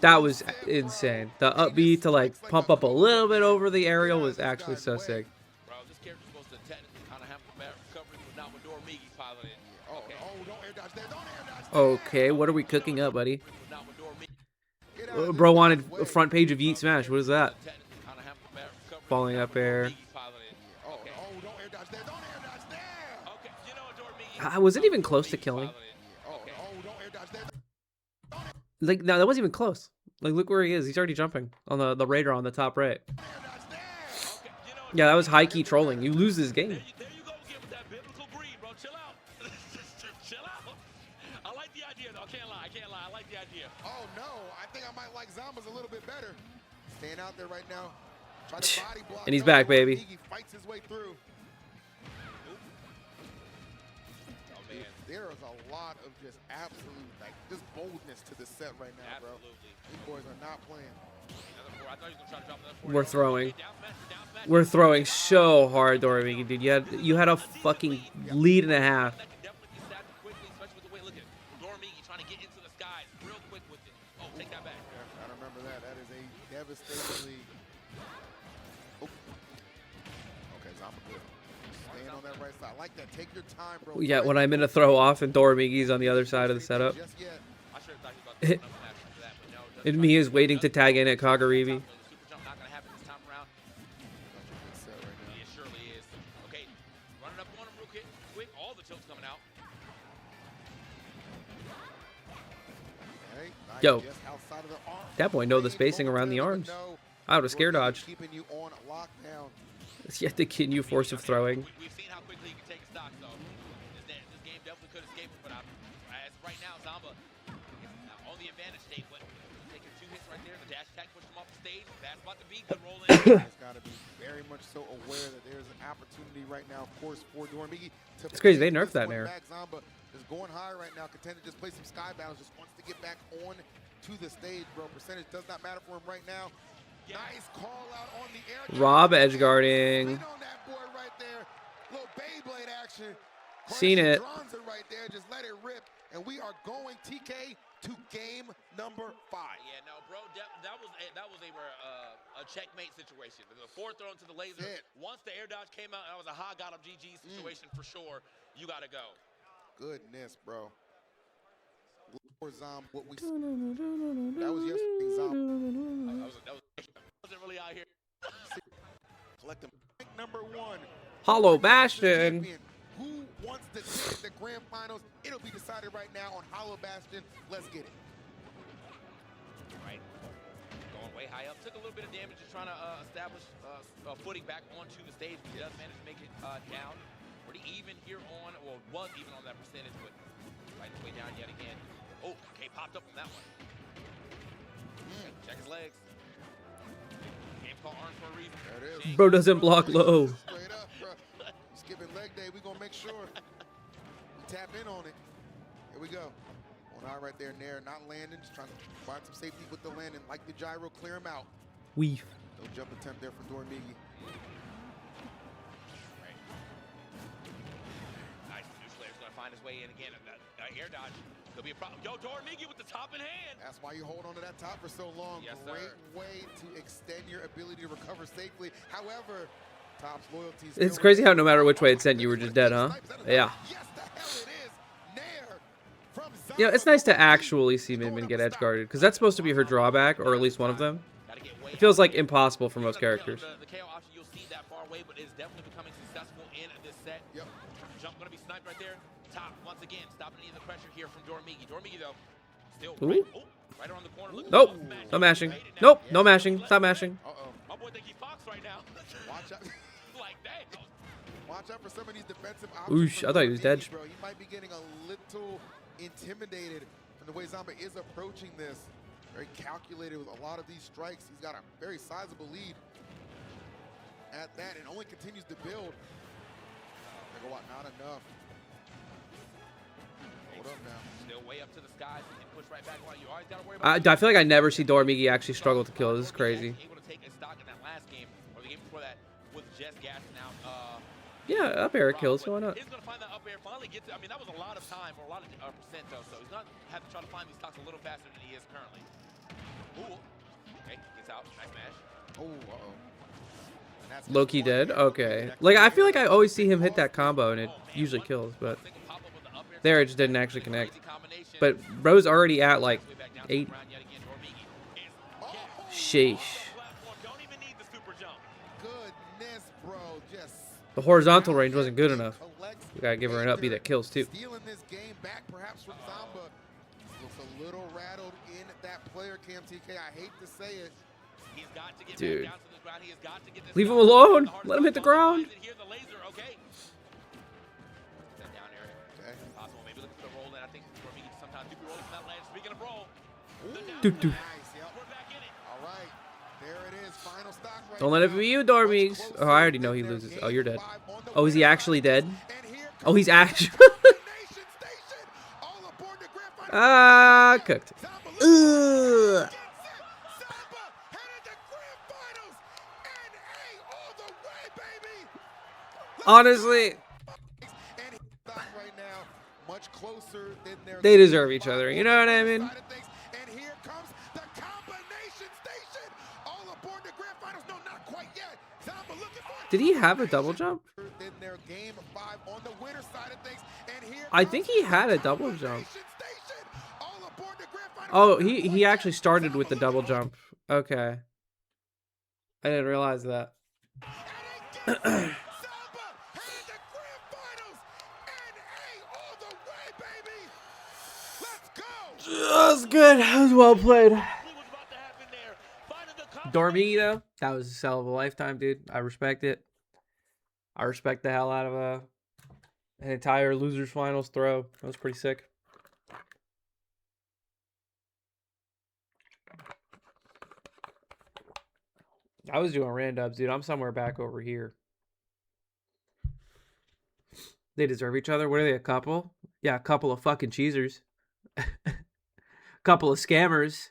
That was elusive, insane. The upbeat to like pump up a little bit over the aerial was actually so sick. Bro, this character's supposed to technically kind of have the better recovery, but not with Dormigi piloting. Oh, Okay. oh, don't air dodge there. Don't air dodge there. Okay, what are we cooking up, buddy? But not with Dormigi. Get out of this Bro wanted guy's a way. front page of Yeet Smash. What is that? Technically kind of have the better recovery, Falling but up not with air. Dormigi piloting. Oh, Okay. oh, don't air dodge there. Don't air dodge there. Okay, you know what, Dormigi? Was it even close to Dormigi killing? piloting. Oh, Okay. oh, don't air dodge there. Like, no, that wasn't even close. Like, look where he is. He's already jumping on the radar on the top right. Don't air dodge there. Okay, you know what, Yeah, that was high key trolling. You lose this game. There you go again with that biblical greed, bro. Chill out. Chill out. I like the idea, though. I can't lie. I like the idea. Oh no, I think I might like Zambas a little bit better. Staying out there right now. Try to body block. And he's No, back, baby. He fights his way through. Oh, man. There is a lot of just absolute, like, just boldness to the set right now, bro. Absolutely. These boys are not playing. Another four. I thought he was gonna try to drop another four. We're throwing. Okay, down smash, down smash. We're throwing so hard, Dormigi, dude. You had a fucking lead and a half. That can definitely be stabbed quickly, especially with the way. Look at Dormigi trying to get into the skies real quick with it. Oh, take that back. I remember that. That is a devastatingly. Oh. Okay, Zamba good. Staying on that right side. I like that. Take your time, bro. Yeah, when I'm in a throw off and Dormigi's on the other side of the setup. Just yet. I should have thought he was about to throw another smash after that, but no. And me is waiting to tag in at Kagaribi. Super jump, not surely is. Okay, running up on him real quick. All the tilts coming out. Okay, nice, Yo. just outside of the arm. That boy know the spacing around the arms. I would have scare dodged. Keeping you on lockdown. Yet the continue force of throwing. We've seen how quickly he can take a stock, so this game definitely could escape it. But as right now, Zamba on the advantage state, but taking 2 hits right there. The dash attack pushed him off the stage. That's about to be good rolling. He's got to be very much so aware that there's an opportunity right now, of course, for Dormigi to. It's crazy, they nerfed that in air. Zamba is going high right now, content to just play some sky battles, just wants to get back on to the stage, bro. Percentage does not matter for him right now. Nice call out on the air. Rob edge guarding. On that boy right there. Little Beyblade action. Seen it. It right there. Just let it rip. And we are going, TK, to game number 5. Yeah, no, bro, that was a checkmate situation. The 4 thrown to the laser. Once the air dodge came out, that was a high got him GG situation for sure. You got to go. Goodness, bro. What we that was yesterday's That wasn't really out here. Collecting number 1. Hollow Bastion. Who wants to take the grand finals? It'll be decided right now on Hollow Bastion. Let's get it. Right. Going way high up. Took a little bit of damage just trying to establish footing back onto the stage. He does manage to make it down. Pretty even here on, well, was even on that percentage, but right his way down yet again. Oh, okay, popped up on that one. Okay, check his legs. Game called Orange for a reason. There it is. Bro doesn't block low. Straight up, bro. Skipping leg day. We're going to make sure we tap in on it. Here we go. On eye right there, Nair not landing. Just trying to find some safety with the landing. Like the gyro, clear him out. Weave. No jump attempt there for Dormigi. Right. Nice. New Slayer's going to find his way in again. Air dodge could be a problem. Yo, Dormigi with the top in hand. That's why you hold on to that top for so long. Yes, Great way to extend your ability to recover safely. However, Top's loyalty. It's crazy how no matter which way it sent, you were just dead, huh? Yeah. Yes, the hell it is. Nair from You know, it's nice to actually see Min Min get edge guarded, because that's supposed to be her drawback, or at least one of them. It feels like impossible for most characters. The KO option, you'll see that far away, but it's definitely becoming successful in this set. Yep. Jump going to be sniped right there. Top, once again, stopping any of the pressure here from Dormigi. Dormigi, though, still right around the corner. Nope. No mashing. Nope. No mashing. Stop mashing. Uh-oh. My boy think he Fox right now. Watch out. Like that. Watch out for some of these defensive Oosh, options. I thought he was dead. Bro, he might be getting a little intimidated from the way Zamba is approaching this. Very calculated with a lot of these strikes. He's got a very sizable lead at that and only continues to build. Megawatt, not enough. Hold up now. Still way up to the skies. You can push right back while you always got to worry about I feel like I never see Dormigi actually struggle to kill. This is crazy. Able to take a stock in that last game or the game before that with just gassing out. Yeah, up air kills. Why not? He's going to find that up air. Finally get to, I mean, that was a lot of time or a lot of percent though, so he's going to have to try to find these stocks a little faster than he is currently. Ooh. Okay, gets out. Nice smash. Oh, uh-oh. And that's Low-key dead? Okay. Like, I feel like I always see him hit that combo, and it usually kills, but Single pop up with the up air. there it just didn't actually connect. Crazy combination. But bro's already at, like, Way back down to 8. the ground yet again. Dormigi is Sheesh. platform. Don't even need the super jump. Goodness, bro. Just The horizontal range wasn't good enough. We gotta give her an up B that kills, too. stealing this game back, perhaps from Zamba. Looks a little rattled in that player cam, TK. I hate to say it. He's got to get Dude. back down to the ground. He has got to get this Leave him guy alone. the hardest Let him hit the spot. ground. Here, the laser, okay. That down air. Okay. Possible, maybe looking for the roll, and I think Dormigi sometimes do be rolling from that ledge. Speaking of roll, Doo-doo. Nice, yep. we're back in it. All right. There it is. Final stock right Don't let it now. be you, Dormigs. Much Oh, I already know closer he than loses. their Oh, you're game dead. 5 on the Oh, is he winner actually side. dead? And here Oh, he's comes actually... the Nation Station. All aboard the grand final. Ah, cooked. Zamba Ugh. Zamba headed to grand finals. NA all the way, baby. Honestly, And he's right now much closer than their they deserve each other. You know what I mean? side of things. And here comes the combination station. All aboard the grand finals. No, not quite yet. Zamba looking for it. Did he have a double jump? Than their game 5 on the winner side of things. And here I comes think he had a the double jump. combination station. All aboard the grand finals. Oh, No, not he quite actually yet. started with the Zamba double looking for jump. Okay. I didn't realize that. it. And Samba headed to grand finals. NA all the way, baby. Let's go. That's good. That was well played. Dormy, though, that was a sell of a lifetime, dude. I respect it. I respect the hell out of an entire losers finals throw. That was pretty sick. I was doing randubs, dude. I'm somewhere back over here. They deserve each other. What are they, a couple? Yeah, a couple of fucking cheesers. Couple of scammers.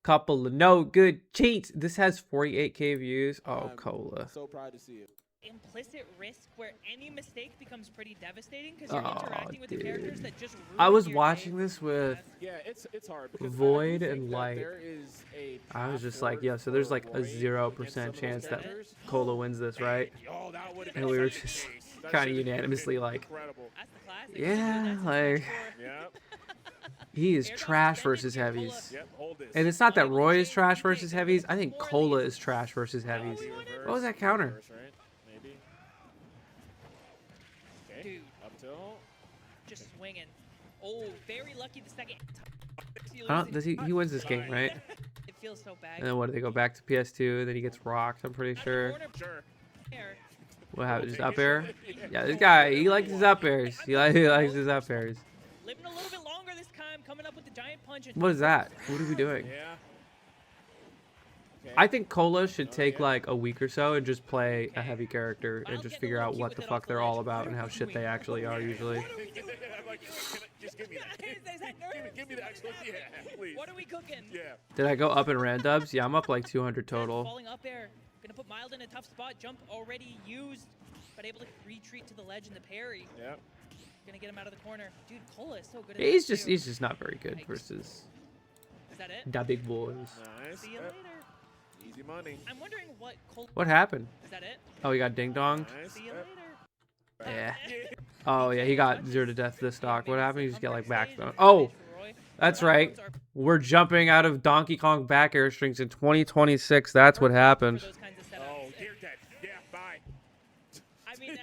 Couple of no good cheats. This has 48K views. Oh, Cola. So proud to see it. Implicit risk where any mistake becomes pretty devastating because you're Oh, interacting with the characters that just ruin I was your watching day. this with Yeah, it's hard. Because Void I do and think that Light. there is a I was path just like, forward yo, so there's for like a Roy 0% against some of those chance that characters. Cola wins this, right? Oh, that would've And been we were such a just case. That kind of should've been unanimously like, incredible. That's the classic. yeah, That's like, Yep. he is Airdrop's trash bending versus here, Cola. heavies. Yep. Hold this. And it's not that Unable to Roy is change trash DK, versus gonna heavies. put I think more of Cola these. is trash versus heavies. Reverse, What was that counter? reverse, right? Maybe. Okay. Dude. Up till. Just swinging. Oh, very lucky the second. I don't, does he wins this game, right? It feels so bad. And then what, do they go back to PS2 and then he gets rocked, I'm pretty sure. Sure. What happened, just up air? Yeah, this guy, he likes his up airs. He likes his up airs. Living a little bit longer this time, coming up with the giant punch. And What is that? What are we doing? Yeah. Okay. I think Cola should take like a week or so and just play a heavy character and just figure out what the fuck they're all about and how shit they actually are usually. I'm like, just give me that. Is that nerves? Give me the actual. Yeah, please. What are we cooking? Yeah. Did I go up in randubs? Yeah, I'm up like 200 total. Falling up air. Gonna put Mild in a tough spot. Jump already used, but able to retreat to the ledge and the parry. Yep. Gonna get him out of the corner. Dude, Cola is so good at He's that, just too. he's just not very good versus Is that it? the big boys. Nice. See you Yep. later. Easy money. I'm wondering what Cola. What happened? Is that it? Oh, he got ding donged. Nice. See you Yep. later. Yeah. Oh yeah, he got 0 to death this stock. What happened? He just got like backbone. Oh, that's right. We're jumping out of Donkey Kong back air strings in 2026. That's what happened. Oh, you're dead. Yeah, bye. I mean,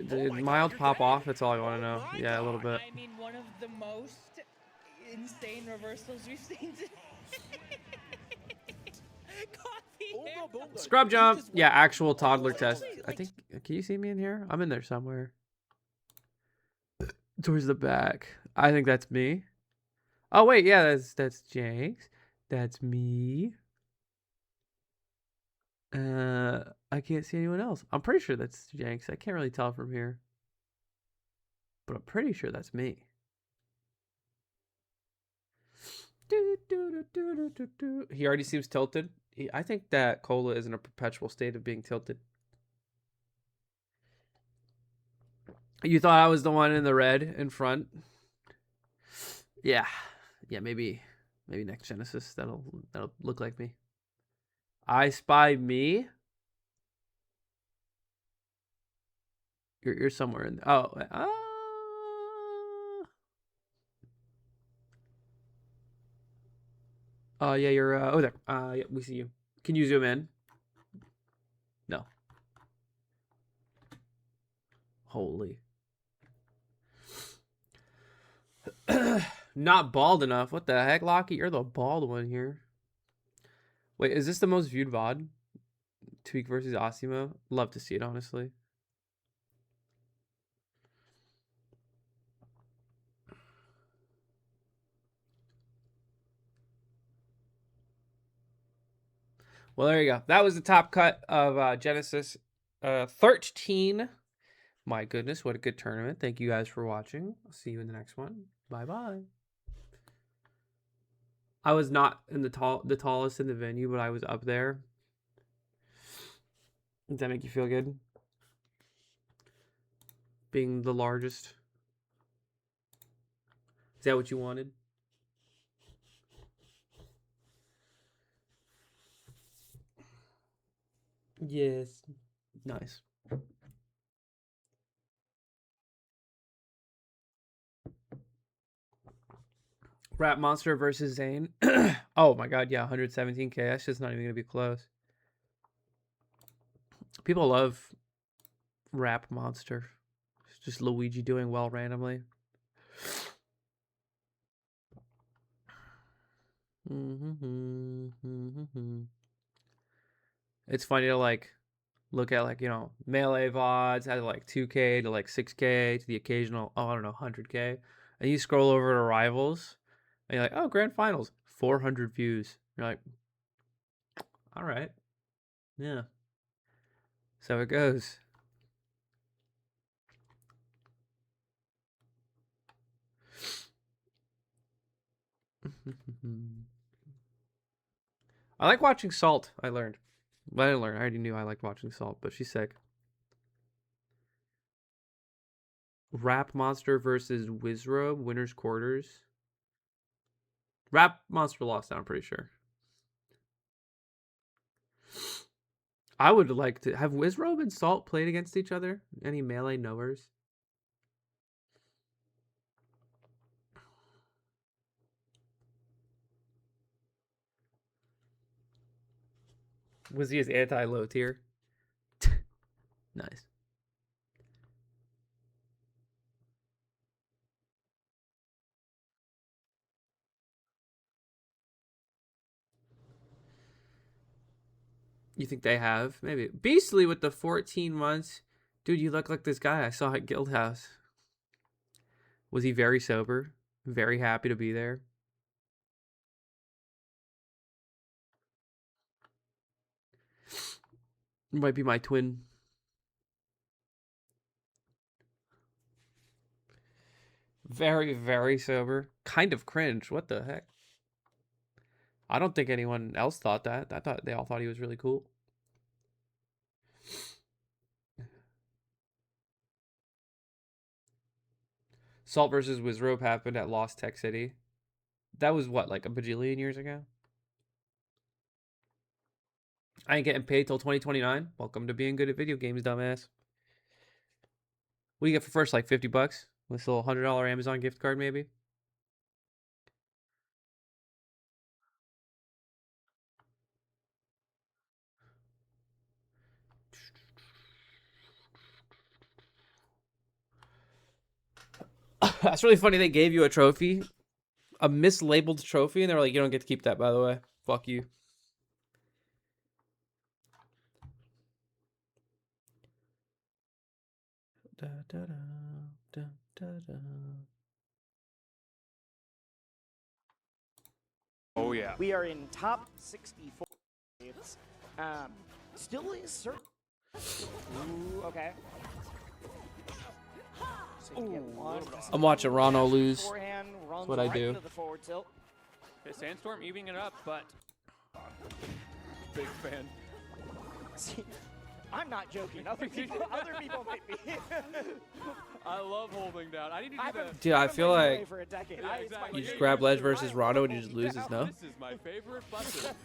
The mild pop off. That's all I want to know. Yeah, a little bit. I mean, one of the most insane reversals we've seen today. Coffee hair. Scrub jump. Yeah, actual toddler test. I think. Can you see me in here? I'm in there somewhere. Towards the back. I think that's me. Oh wait, yeah, that's Jenks. That's me. I can't see anyone else. I'm pretty sure that's Jenks. I can't really tell from here. But I'm pretty sure that's me. He already seems tilted. I think that Cola is in a perpetual state of being tilted. You thought I was the one in the red in front? Yeah. Yeah, maybe next Genesis that'll look like me. I Spy Me. You're somewhere in. Oh, yeah, you're oh there. Yeah, we see you. Can you zoom in? No. Holy. Not bald enough. What the heck, Lockie? You're the bald one here. Wait, is this the most viewed VOD? Tweak versus Asimo? Love to see it, honestly. Well, there you go. That was the top cut of Genesis 13. My goodness, what a good tournament. Thank you guys for watching. I'll see you in the next one. Bye-bye. I was not in the tallest in the venue, but I was up there. Does that make you feel good? Being the largest. Is that what you wanted? Yes. Nice. Rap Monster versus Zayn. Oh my god, yeah, 117k. That's just not even gonna be close. People love Rap Monster. It's just Luigi doing well randomly. It's funny to like look at like, you know, Melee VODs at like 2k to like 6k to the occasional, oh, I don't know, 100k. And you scroll over to Rivals and you're like, oh, Grand Finals, 400 views. You're like, all right. Yeah. So it goes. I like watching Salt, I learned. Well, I didn't learn. I already knew I liked watching Salt, but she's sick. Rap Monster versus Wizrobe, winners quarters. Rap Monster lost, I'm pretty sure. I would like to have Wizrobe and Salt played against each other. Any Melee knowers? Was he his anti-low tier? Nice. You think they have? Maybe. Beastly with the 14 months. Dude, you look like this guy I saw at Guildhouse. Was he very sober? Very happy to be there? Might be my twin. Very, very sober. Kind of cringe. What the heck? I don't think anyone else thought that. I thought they all thought he was really cool. Salt versus Wizrobe happened at Lost Tech City. That was what, like a bajillion years ago? I ain't getting paid till 2029. Welcome to being good at video games, dumbass. What do you get for first? Like 50 bucks? This little $100 Amazon gift card, maybe? That's really funny. They gave you a trophy, a mislabeled trophy, and they were like, you don't get to keep that, by the way. Fuck you. Da, da, da, da, da, da. Oh, yeah. We are in top 64. It's still is certain. Ooh, okay. So you get one. I'm watching Rano lose. Forehand, runs what I right do. into the forward tilt. Sandstorm evening it up, but big fan. See, I'm not joking. Other people might be. I love holding down. I need to do that. Dude, I feel like for a decade. Yeah, exactly. you just grab ledge versus Rano and you just loses, no? This is my favorite button.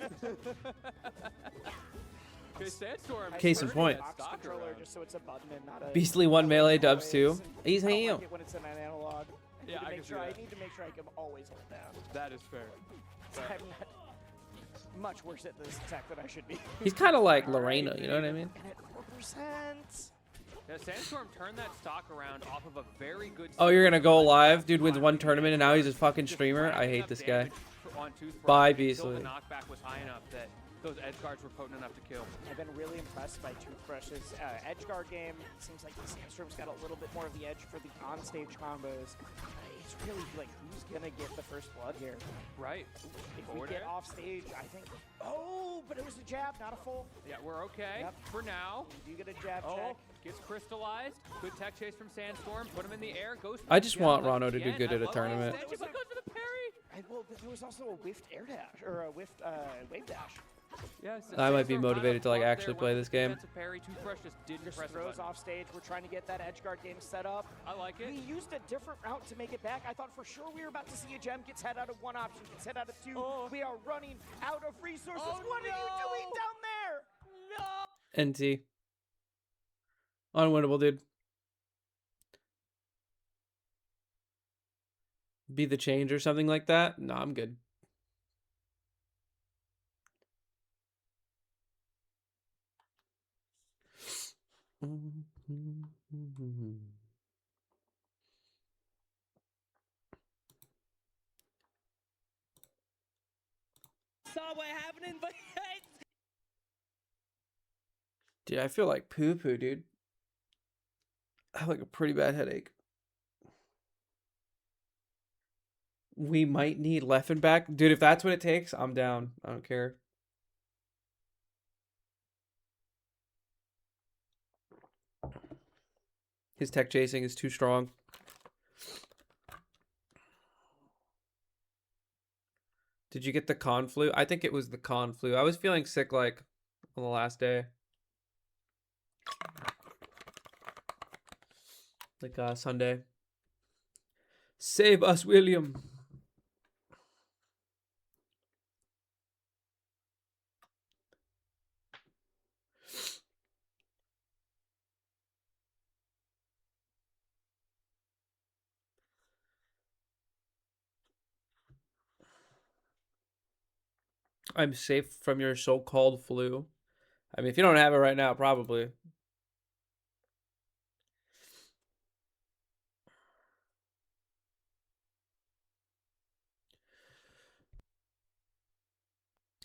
Okay, Sandstorm. Case in point. Box controller, just so it's a button and not a. Beastly won Melee dubs too. He's I don't him. like it when it's in an analog. Yeah, I can see that. I need to make sure I can always hold down. That is fair. I'm not much worse at this attack than I should be. He's kind of like Lorena, you know what I mean? And at 4%. Yeah, Sandstorm turned that stock around off of a very good. Oh, you're gonna go live? Dude wins one tournament and now he's a fucking streamer? I hate this guy. Bye, Beastly. The knockback was high enough that those edge guards were potent enough to kill. I've been really impressed by Toothbrush's edge guard game. It seems like the Sandstorm's got a little bit more of the edge for the on-stage combos. It's really like, who's gonna get the first blood here? Right. If Forward we get air? off stage, I think. Oh, but it was a jab, not a full. Yeah, we're okay Yep. for now. We do get a jab Oh, check. gets crystallized. Good tech chase from Sandstorm. Put him in the air. Goes. I just want Rano Rano to do good at a tournament. Goes for the parry. Well, there was also a whiffed air dash or a whiffed wave dash. Yes. I might be motivated to like actually play this game. Parry. Toothbrush just didn't Just press the throws button. off stage. We're trying to get that edge guard game set up. I like it. We used a different route to make it back. I thought for sure we were about to see a gem gets head out of one option, gets head out of two. Oh. We are running out of resources. Oh, What are you doing down there? NT. Unwinnable, dude. Be the change or something like that? No, I'm good. Saw what happened, but Dude, I feel like poo-poo, dude. I have like a pretty bad headache. We might need Leffenbach. Dude, if that's what it takes, I'm down. I don't care. His tech chasing is too strong. Did you get the con flu? I think it was the con flu. I was feeling sick like on the last day. Like Sunday. Save us, William. I'm safe from your so-called flu. I mean, if you don't have it right now, probably.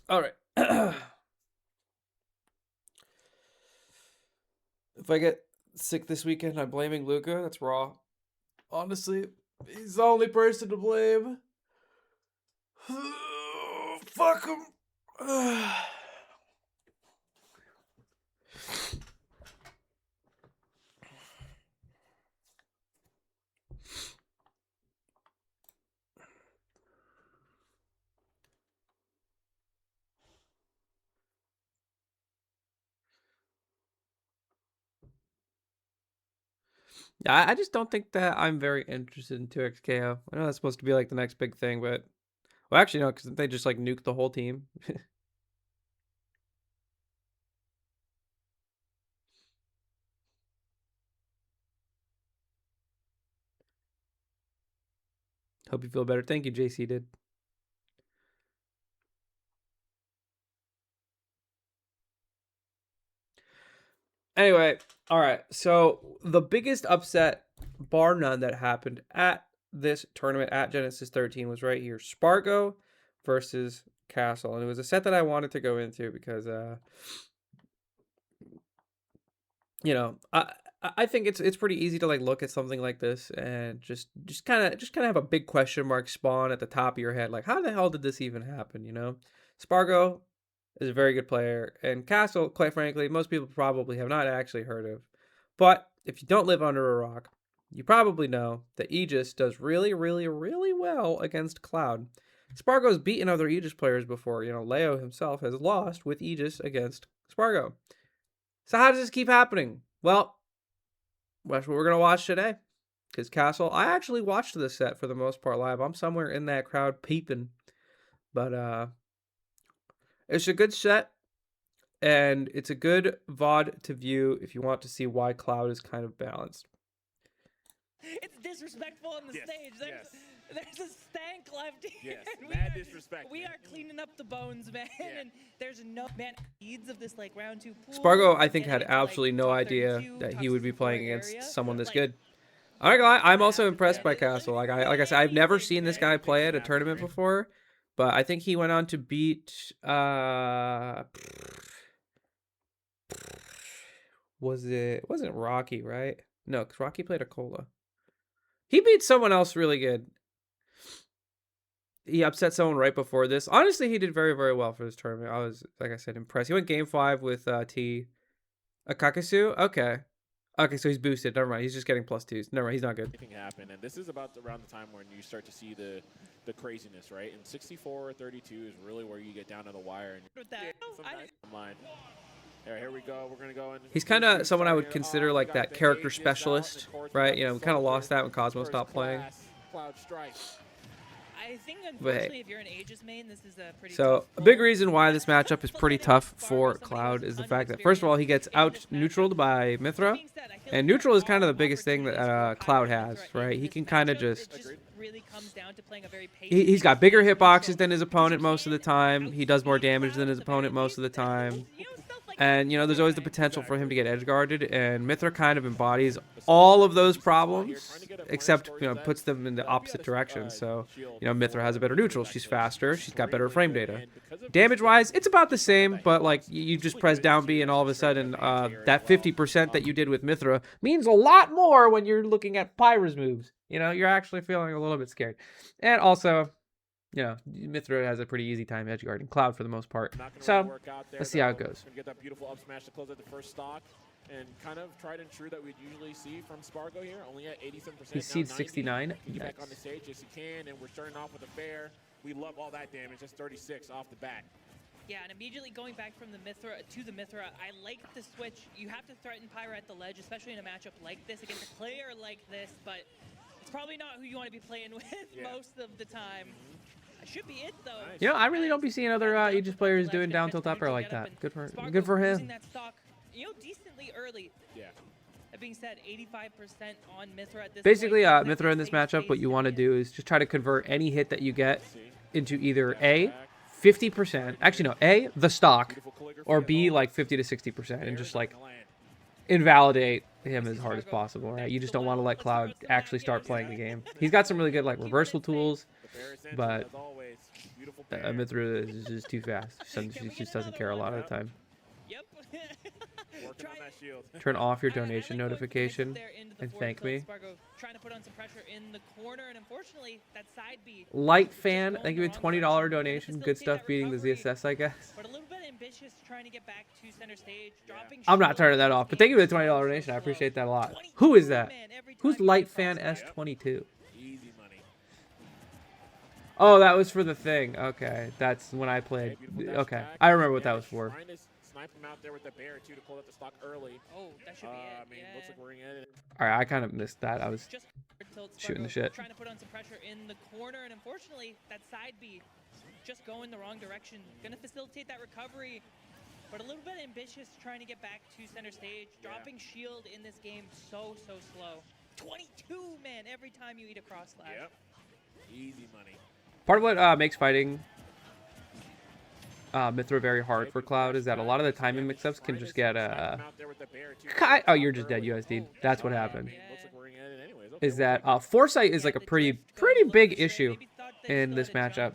All right. If I get sick this weekend, I'm blaming Luca. That's raw. Honestly, he's the only person to blame. Fuck him. Yeah, I just don't think that I'm very interested in 2XKO. I know that's supposed to be like the next big thing, but well, actually no, because they just like nuke the whole team. Hope you feel better. Thank you, JC did. Anyway, all right. So the biggest upset, bar none, that happened at this tournament at Genesis 13 was right here. Spargo versus Castle. And it was a set that I wanted to go into because you know, I think it's pretty easy to like look at something like this and just kind of have a big question mark spawn at the top of your head, like how the hell did this even happen? You know, Spargo is a very good player, and Castle, quite frankly, most people probably have not actually heard of. But if you don't live under a rock, you probably know that Aegis does really, really, really well against Cloud. Spargo's beaten other Aegis players before. You know, Leo himself has lost with Aegis against Spargo. So how does this keep happening? Well, that's what we're going to watch today. Because Castle, I actually watched this set for the most part live. I'm somewhere in that crowd peeping. But it's a good set. And it's a good VOD to view if you want to see why Cloud is kind of balanced. it's disrespectful on the Yes, stage. There's a stank left here. Yes, and mad disrespect, We man. are cleaning up the bones, man. Yeah. And there's no needs of this like round 2 pool. Spargo, I think, getting had into, like, absolutely no top idea 32, that top he would be 64 playing area. against someone this Like, good. I'm not gonna lie, I'm also impressed by Castle. Like I said, I've never seen this guy play at a tournament before, but I think he went on to beat it wasn't Rocky, right? No, because Rocky played a Cola. He beat someone else really good. He upset someone right before this. Honestly, he did very, very well for this tournament. I was, like I said, impressed. He went game 5 with T. Akakasu? Okay. Okay, so he's boosted. Never mind. He's just getting +2s. Never mind. He's not good. Anything happen, and this is about around the time when you start to see the craziness, right? And 64 or 32 is really where you get down to the wire. And with that. line. Here we go. We're gonna go in. He's kind of someone I would consider like that character specialist, right? You know, we kind of lost that when Cosmo stopped playing. Cloud Strike. I think But unfortunately, hey. if you're an Aegis main, this is a pretty So tough a big pull. reason why this matchup is pretty tough for Cloud is the fact that, first of all, he gets out neutraled by Mithra. And neutral is kind of the biggest thing that Cloud has, right? He can kind of just really comes down to playing a very He's got bigger hitboxes than his opponent most of the time. He does more damage than his opponent most of the time. And, you know, there's always the potential for him to get edge guarded, and Mythra kind of embodies all of those problems, except, you know, puts them in the opposite direction. So, you know, Mythra has a better neutral. She's faster. She's got better frame data. Damage-wise, it's about the same, but, like, you just press down B, and all of a sudden, that 50% that you did with Mythra means a lot more when you're looking at Pyra's moves. You know, you're actually feeling a little bit scared. And also, you know, Mythra has a pretty easy time edge guarding Cloud for the most part. So, let's see how it goes. Get that beautiful up smash to close out the first stock, and kind of tried and true that we'd usually see from Spargo here. Only at 87%. He's seed 69. Get Nice. back on the stage as he can, and we're starting off with a fair. We love all that damage. That's 36 off the bat. Yeah, and immediately going back from the Mythra to the Mythra, I like the switch. You have to threaten Pyra at the ledge, especially in a matchup like this against a player like this, but it's probably not who you want to be playing with most of the time. Should be it though. You know, I really don't be seeing other Aegis players doing down tilt upper like that. Good for him. That stock, you know, decently early. Yeah. That being said, 85% on Mythra at this Basically, point. Mythra in this matchup, what you want to do is just try to convert any hit that you get into either A, 50%, actually no, A, the stock, or B, like 50 to 60%, and just like invalidate him as hard as possible, right? You just don't want to let Cloud actually start playing the game. He's got some really good like reversal tools, but Mythra is just too fast. She just doesn't care a lot of the time. Yep. Turn off your donation notification and thank me. Trying to put on some pressure in the corner, and unfortunately, that side B. Light fan, thank you, a $20 donation. Good stuff beating the ZSS, I guess. But a little bit ambitious trying to get back to center stage, dropping. I'm not turning that off, but thank you for the $20 donation. I appreciate that a lot. Who is that? Who's Light Fan S22? Easy money. Oh, that was for the thing. Okay, that's when I played. Okay, I remember what that was for. Snipe him out there with the bear too to pull out the stock early. Oh, that should be it. I mean, looks like we're gonna end it. All right, I kind of missed that. I was Just shooting the shit. Trying to put on some pressure in the corner, and unfortunately, that side B just going the wrong direction. Gonna facilitate that recovery, but a little bit ambitious trying to get back to center stage. Dropping shield in this game so slow. 22, man, every time you eat a cross slash. Yep. Easy money. Part of what makes fighting Mythra very hard for Cloud is that a lot of the timing mix-ups can just get oh, you're just dead, USD. That's what happened. Is that foresight is like a pretty big issue in this matchup.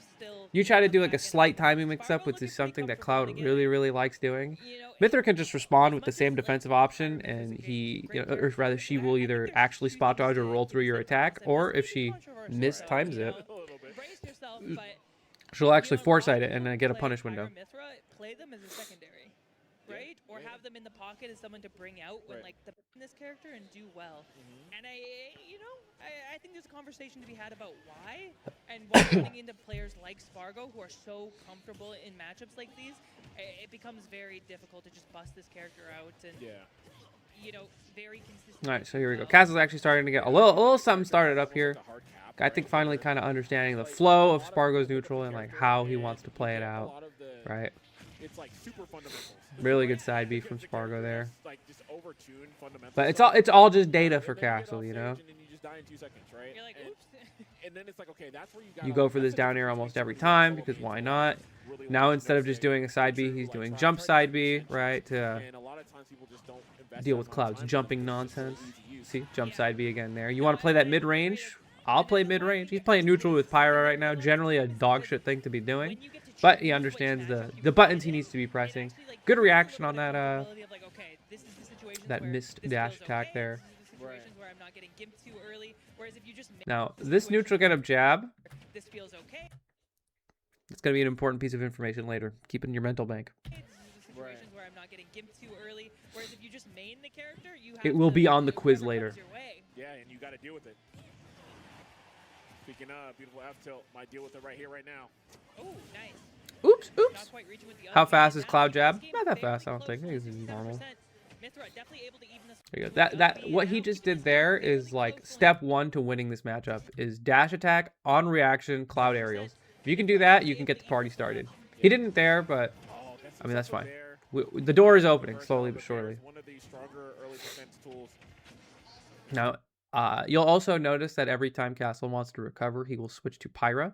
You try to do like a slight timing mix-up, which is something that Cloud really likes doing. Mythra can just respond with the same defensive option, and he, you know, or rather, she will either actually spot dodge or roll through your attack, or if she mistimes it, she'll actually foresight it and then get a punish window. Play them as a secondary, right? Or have them in the pocket as someone to bring out when like in this character and do well. And I think there's a conversation to be had about why and why running into players like Spargo who are so comfortable in matchups like these, it becomes very difficult to just bust this character out and you know, very consistent. All right, so here we go. Castle's actually starting to get a little something started up here. I think finally kind of understanding the flow of Spargo's neutral and like how he wants to play it out, right? It's like super fundamentals. Really good side B from Spargo there. But it's all just data for Castle, you know. You're like, oops. And then it's like, okay, that's where You go for this down air almost every time because why not? Now instead of just doing a side B, he's doing jump side B, right? To deal with Cloud's jumping nonsense. See, jump side B again there. You want to play that mid range? I'll play mid range. He's playing neutral with Pyra right now. Generally a dog shit thing to be doing, but he understands the buttons he needs to be pressing. Good reaction on that that missed dash attack there. Now this neutral get up jab. It's gonna be an important piece of information later. Keep it in your mental bank. It will be on the quiz later. Yeah, and you got to deal with it. Speaking of beautiful F tilt, might deal with it right here, right now. Oh, nice. Oops. How fast is Cloud jab? Not that fast, I don't think. I think it's normal. There you go. That what he just did there is like step one to winning this matchup is dash attack on reaction Cloud aerials. If you can do that, you can get the party started. He didn't there, but I mean that's fine. The door is opening slowly but surely. Now You'll also notice that every time Castle wants to recover, he will switch to Pyra.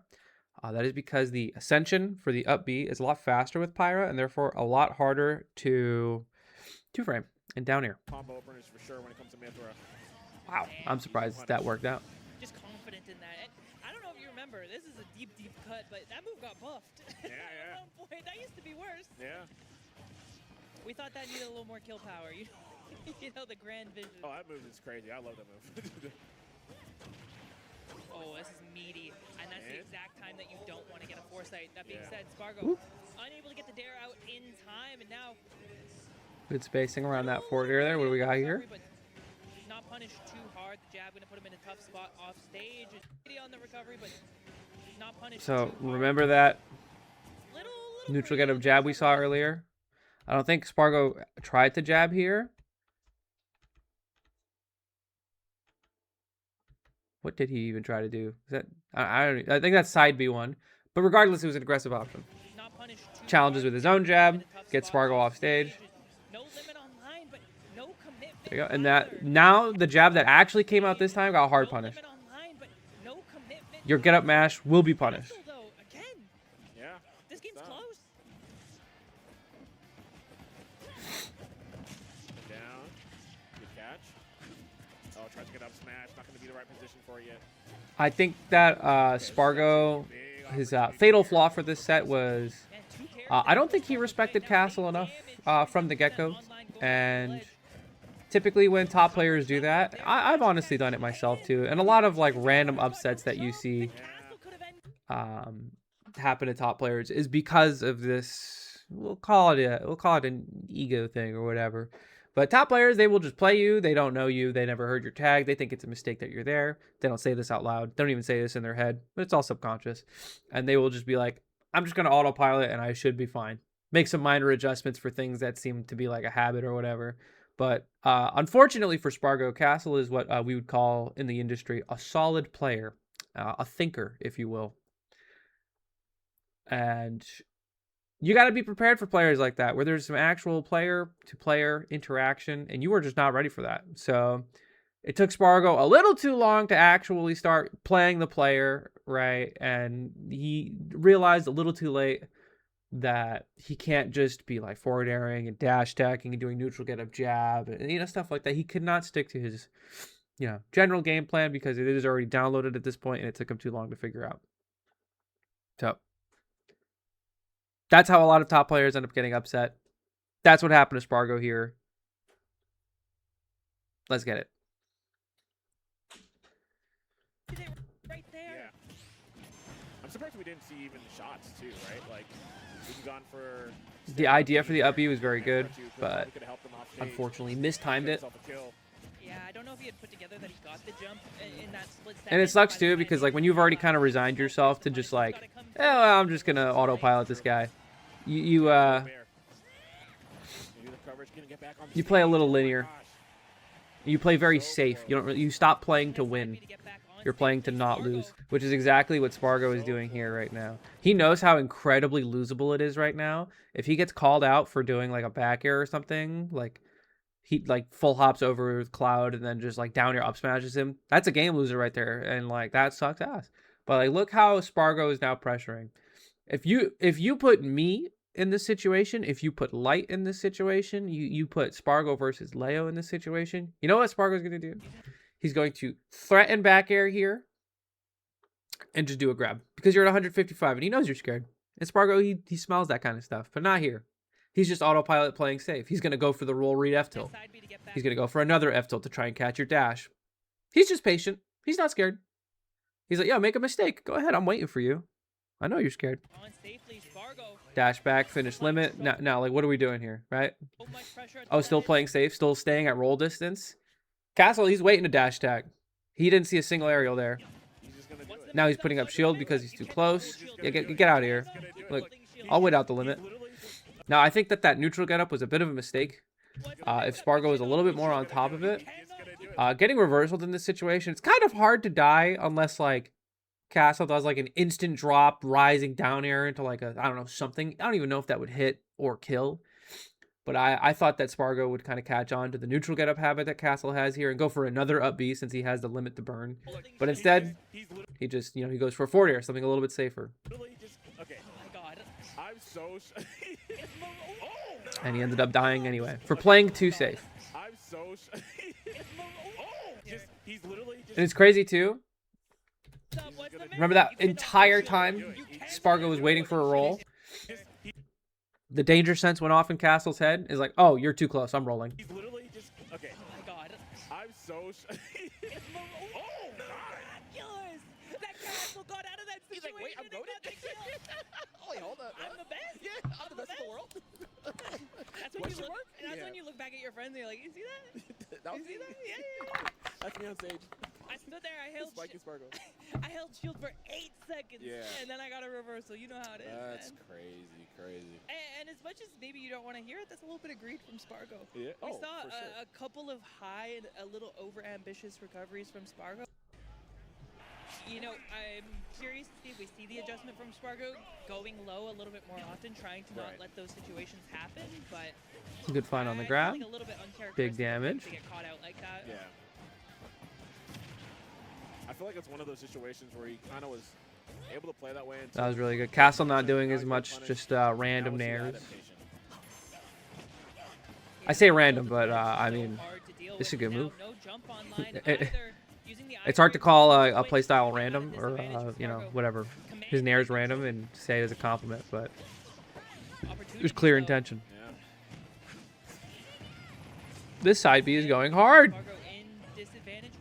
That is because the ascension for the up B is a lot faster with Pyra, and therefore a lot harder to two-frame and down air. Combo openers for sure when it comes to Mythra. Wow, I'm surprised that worked out. Just confident in that. And I don't know if you remember, this is a deep, deep cut, but that move got buffed. Yeah, yeah. At one point, that used to be worse. Yeah. We thought that needed a little more kill power. You know, the grand vision. Oh, that move is crazy. I love that move. Oh, this is meaty. And that's the And- exact time that you don't want to get a foresight. That being Yeah. said, Spargo Oop. unable to get the dare out in time, and now Good spacing around that forward air there. What do we got here? But not punished too hard. The jab gonna put him in a tough spot off stage. And on the recovery, but not punished. So too hard. remember that Little neutral get up jab we saw earlier? I don't think Spargo tried to jab here. What did he even try to do? Is that I think that's side B1. But regardless, it was an aggressive option. Not punished too Challenges hard. with his own jab, In a tough gets spot Spargo off stage. No limit on line, but no commitment. There you go. And either. that now the jab that actually came out this time got hard No punished. limit on line, but no commitment Your to get up either. mash will be punished. Castle, though, again, Yeah. this game's Stop. close. Down. Good catch. Oh, tries to get up smash. Not going to be the right position for it yet. I think that Spargo, Big his opportunity fatal here. flaw for this set was Man, two characters I don't think that he are respected right now Castle taking enough damage from the that get-go. online going to And ledge. typically when top players do that, I've honestly done it myself too. And a lot of like random upsets that you see Castle could have ended. happen to top players is because of this. We'll call it an ego thing or whatever. But top players, they will just play you. They don't know you. They never heard your tag. They think it's a mistake that you're there. They don't say this out loud. They don't even say this in their head, but it's all subconscious. And they will just be like, I'm just going to autopilot and I should be fine. Make some minor adjustments for things that seem to be like a habit or whatever. But unfortunately for Spargo, Castle is what we would call in the industry a solid player, a thinker, if you will. And you got to be prepared for players like that, where there's some actual player-to-player interaction, and you were just not ready for that. So it took Spargo a little too long to actually start playing the player, right? And he realized a little too late that he can't just be like forward airing and dash attacking and doing neutral get up jab and stuff like that. He could not stick to his general game plan because it is already downloaded at this point and it took him too long to figure out. So that's how a lot of top players end up getting upset. That's what happened to Spargo here. Let's get it. Right there. Yeah. I'm surprised we didn't see even shots too, right? Like we've gone for The idea for the up B was very good, Probably but could've helped him off stage. unfortunately mistimed it. Himself a kill. Yeah, I don't know if he had put together that he got the jump in that split second. And it sucks By the too time because he like when you've already kind of resigned yourself to just like, well, I'm just gonna autopilot this guy. You Bear. Maybe the coverage gonna get back on the you play a stage. little Oh my linear. gosh. You play very safe. You don't. You stop playing to win. You're playing to not lose, which is exactly what Spargo is doing here right now. He knows how incredibly losable it is right now. If he gets called out for doing like a back air or something, like he like full hops over Cloud and then just like down air up smashes him, that's a game loser right there, and like that sucks ass. But like look how Spargo is now pressuring. If you put me in this situation, if you put Light in this situation, you put Spargo versus Leo in this situation, you know what Spargo's going to do? He's going to threaten back air here and just do a grab because you're at 155 and he knows you're scared. And Spargo, he smells that kind of stuff, but not here. He's just autopilot playing safe. He's going to go for the roll read F tilt. He's going to go for another F tilt to try and catch your dash. He's just patient. He's not scared. He's like, yo, make a mistake. Go ahead. I'm waiting for you. I know you're scared. Dash back, finish limit. Now, like, what are we doing here, right? Oh, still playing safe, still staying at roll distance. Castle, he's waiting to dash tag. He didn't see a single aerial there. He's just gonna do it. Now he's putting up shield because he's too close. Yeah, get out of here. Look, I'll wait out the limit. Now, I think that neutral getup was a bit of a mistake. If Spargo was a little bit more on top of it. Getting reversaled in this situation, it's kind of hard to die unless, like, Castle does, like, an instant drop, rising down air into, like, I don't know, something. I don't even know if that would hit or kill. But I thought that Spargo would kind of catch on to the neutral getup habit that Castle has here and go for another up B since he has the limit to burn. But instead, he just, he goes for a forward air, something a little bit safer. Okay. Oh my god. I'm so. And he ended up dying anyway for playing too safe. I'm so. He's literally just. And it's crazy too. What's the Remember that entire time Spargo was waiting for a roll? The danger sense went off in Castle's head. Is like, oh, you're too close. I'm rolling. He's literally just. Okay. Oh my god. I'm so. Miraculous! That Castle got out of that He's like, situation. wait, I'm and goated? got the kill. Wait, hold up. I'm the best. Yeah, I'm the best in the world. That's when you Question look. mark? That's Yeah. when you look back at your friends and you're like, you see that? That You was see me. that? Yeah. That's me on stage. I stood there. I held. Spike and Spargo. I held shield for 8 seconds. Yeah. And then I got a reversal. You know how it is. That's man. crazy. And as much as maybe you don't want to hear it, that's a little bit of greed from Spargo. Yeah. We Oh, saw for sure. a couple of high and a little over-ambitious recoveries from Spargo. You know, I'm curious to see if we see the adjustment from Spargo going low a little bit more often, trying to not Right. let those situations happen. But Good find on the I grab. feel like a little bit Big uncharacteristic of him damage. to get caught out like that. Yeah. I feel like it's one of those situations where he kind of was able to play that way. That was really good. Castle not doing as much, just random nairs. I say random, but I mean, it's a good move. No jump online It- either. Using the it's hard to ice call barrier a to playstyle avoid random or disadvantage you know, Spargo. whatever. Command His nair is control. random and say it as a compliment, but Opportunities, there's clear though. intention. Yeah. This side B is going hard. Spargo in disadvantage.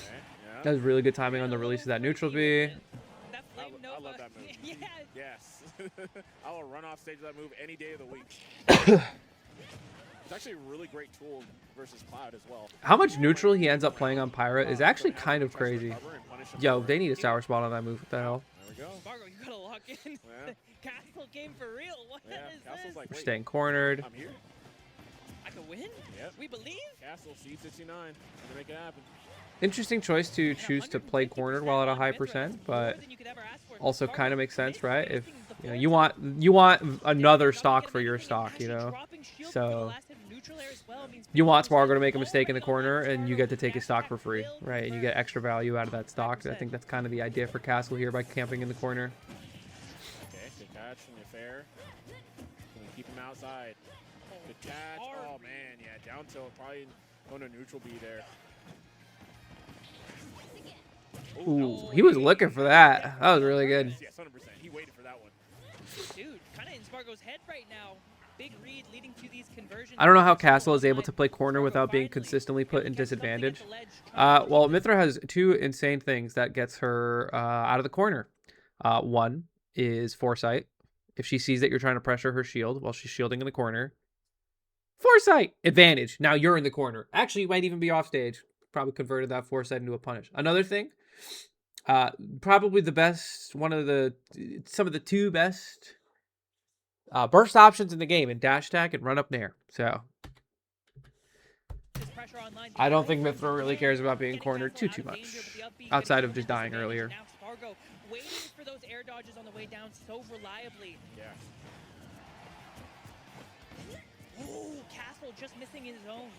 Okay. Yeah. That was really good timing on the release of that neutral B. That I flame love Nova. that move. Yeah. Yes. I will run off stage with that move any day of the week. It's actually a really great tool versus Cloud as well. How much neutral he ends up playing on Pyra is actually kind of crazy. Yo, they need a sour spot on that move. What the hell? There we go. Spargo, you gotta lock in. Yeah. Castle game for real. What Yeah. is Castle's this? like, We're wait, staying cornered. I'm here. I can win? Yep. We believe? Castle C69. Gonna make it happen. Interesting choice to choose to play cornered while at a high percent, but also kind of makes sense, right? If you want another stock for your stock, you know. So you want Spargo to make a mistake in the corner, and you get to take his stock for free, right? And you get extra value out of that stock. I think that's kind of the idea for Castle here by camping in the corner. Okay, good catch from the fair. Can we keep him outside? Good catch. Oh man, yeah, down tilt, probably going to neutral B there. Ooh, he was looking for that. That was really good. Yes, 100%. He waited for that one. Dude, kind of in Spargo's head right now. Big read leading to these conversions. I don't know how Castle is able to play corner without being consistently put in disadvantage. Well, Mythra has two insane things that gets her out of the corner. One is Foresight. If she sees that you're trying to pressure her shield while she's shielding in the corner. Foresight! Advantage. Now you're in the corner. Actually, you might even be off stage. Probably converted that Foresight into a punish. Another thing, probably the best, some of the two best burst options in the game in dash attack and run up nair. So I don't think Mythra really cares about being cornered too much, outside of just dying earlier. Now Spargo waiting for those air dodges on the way down so reliably. Yeah. Ooh, Castle just missing his own.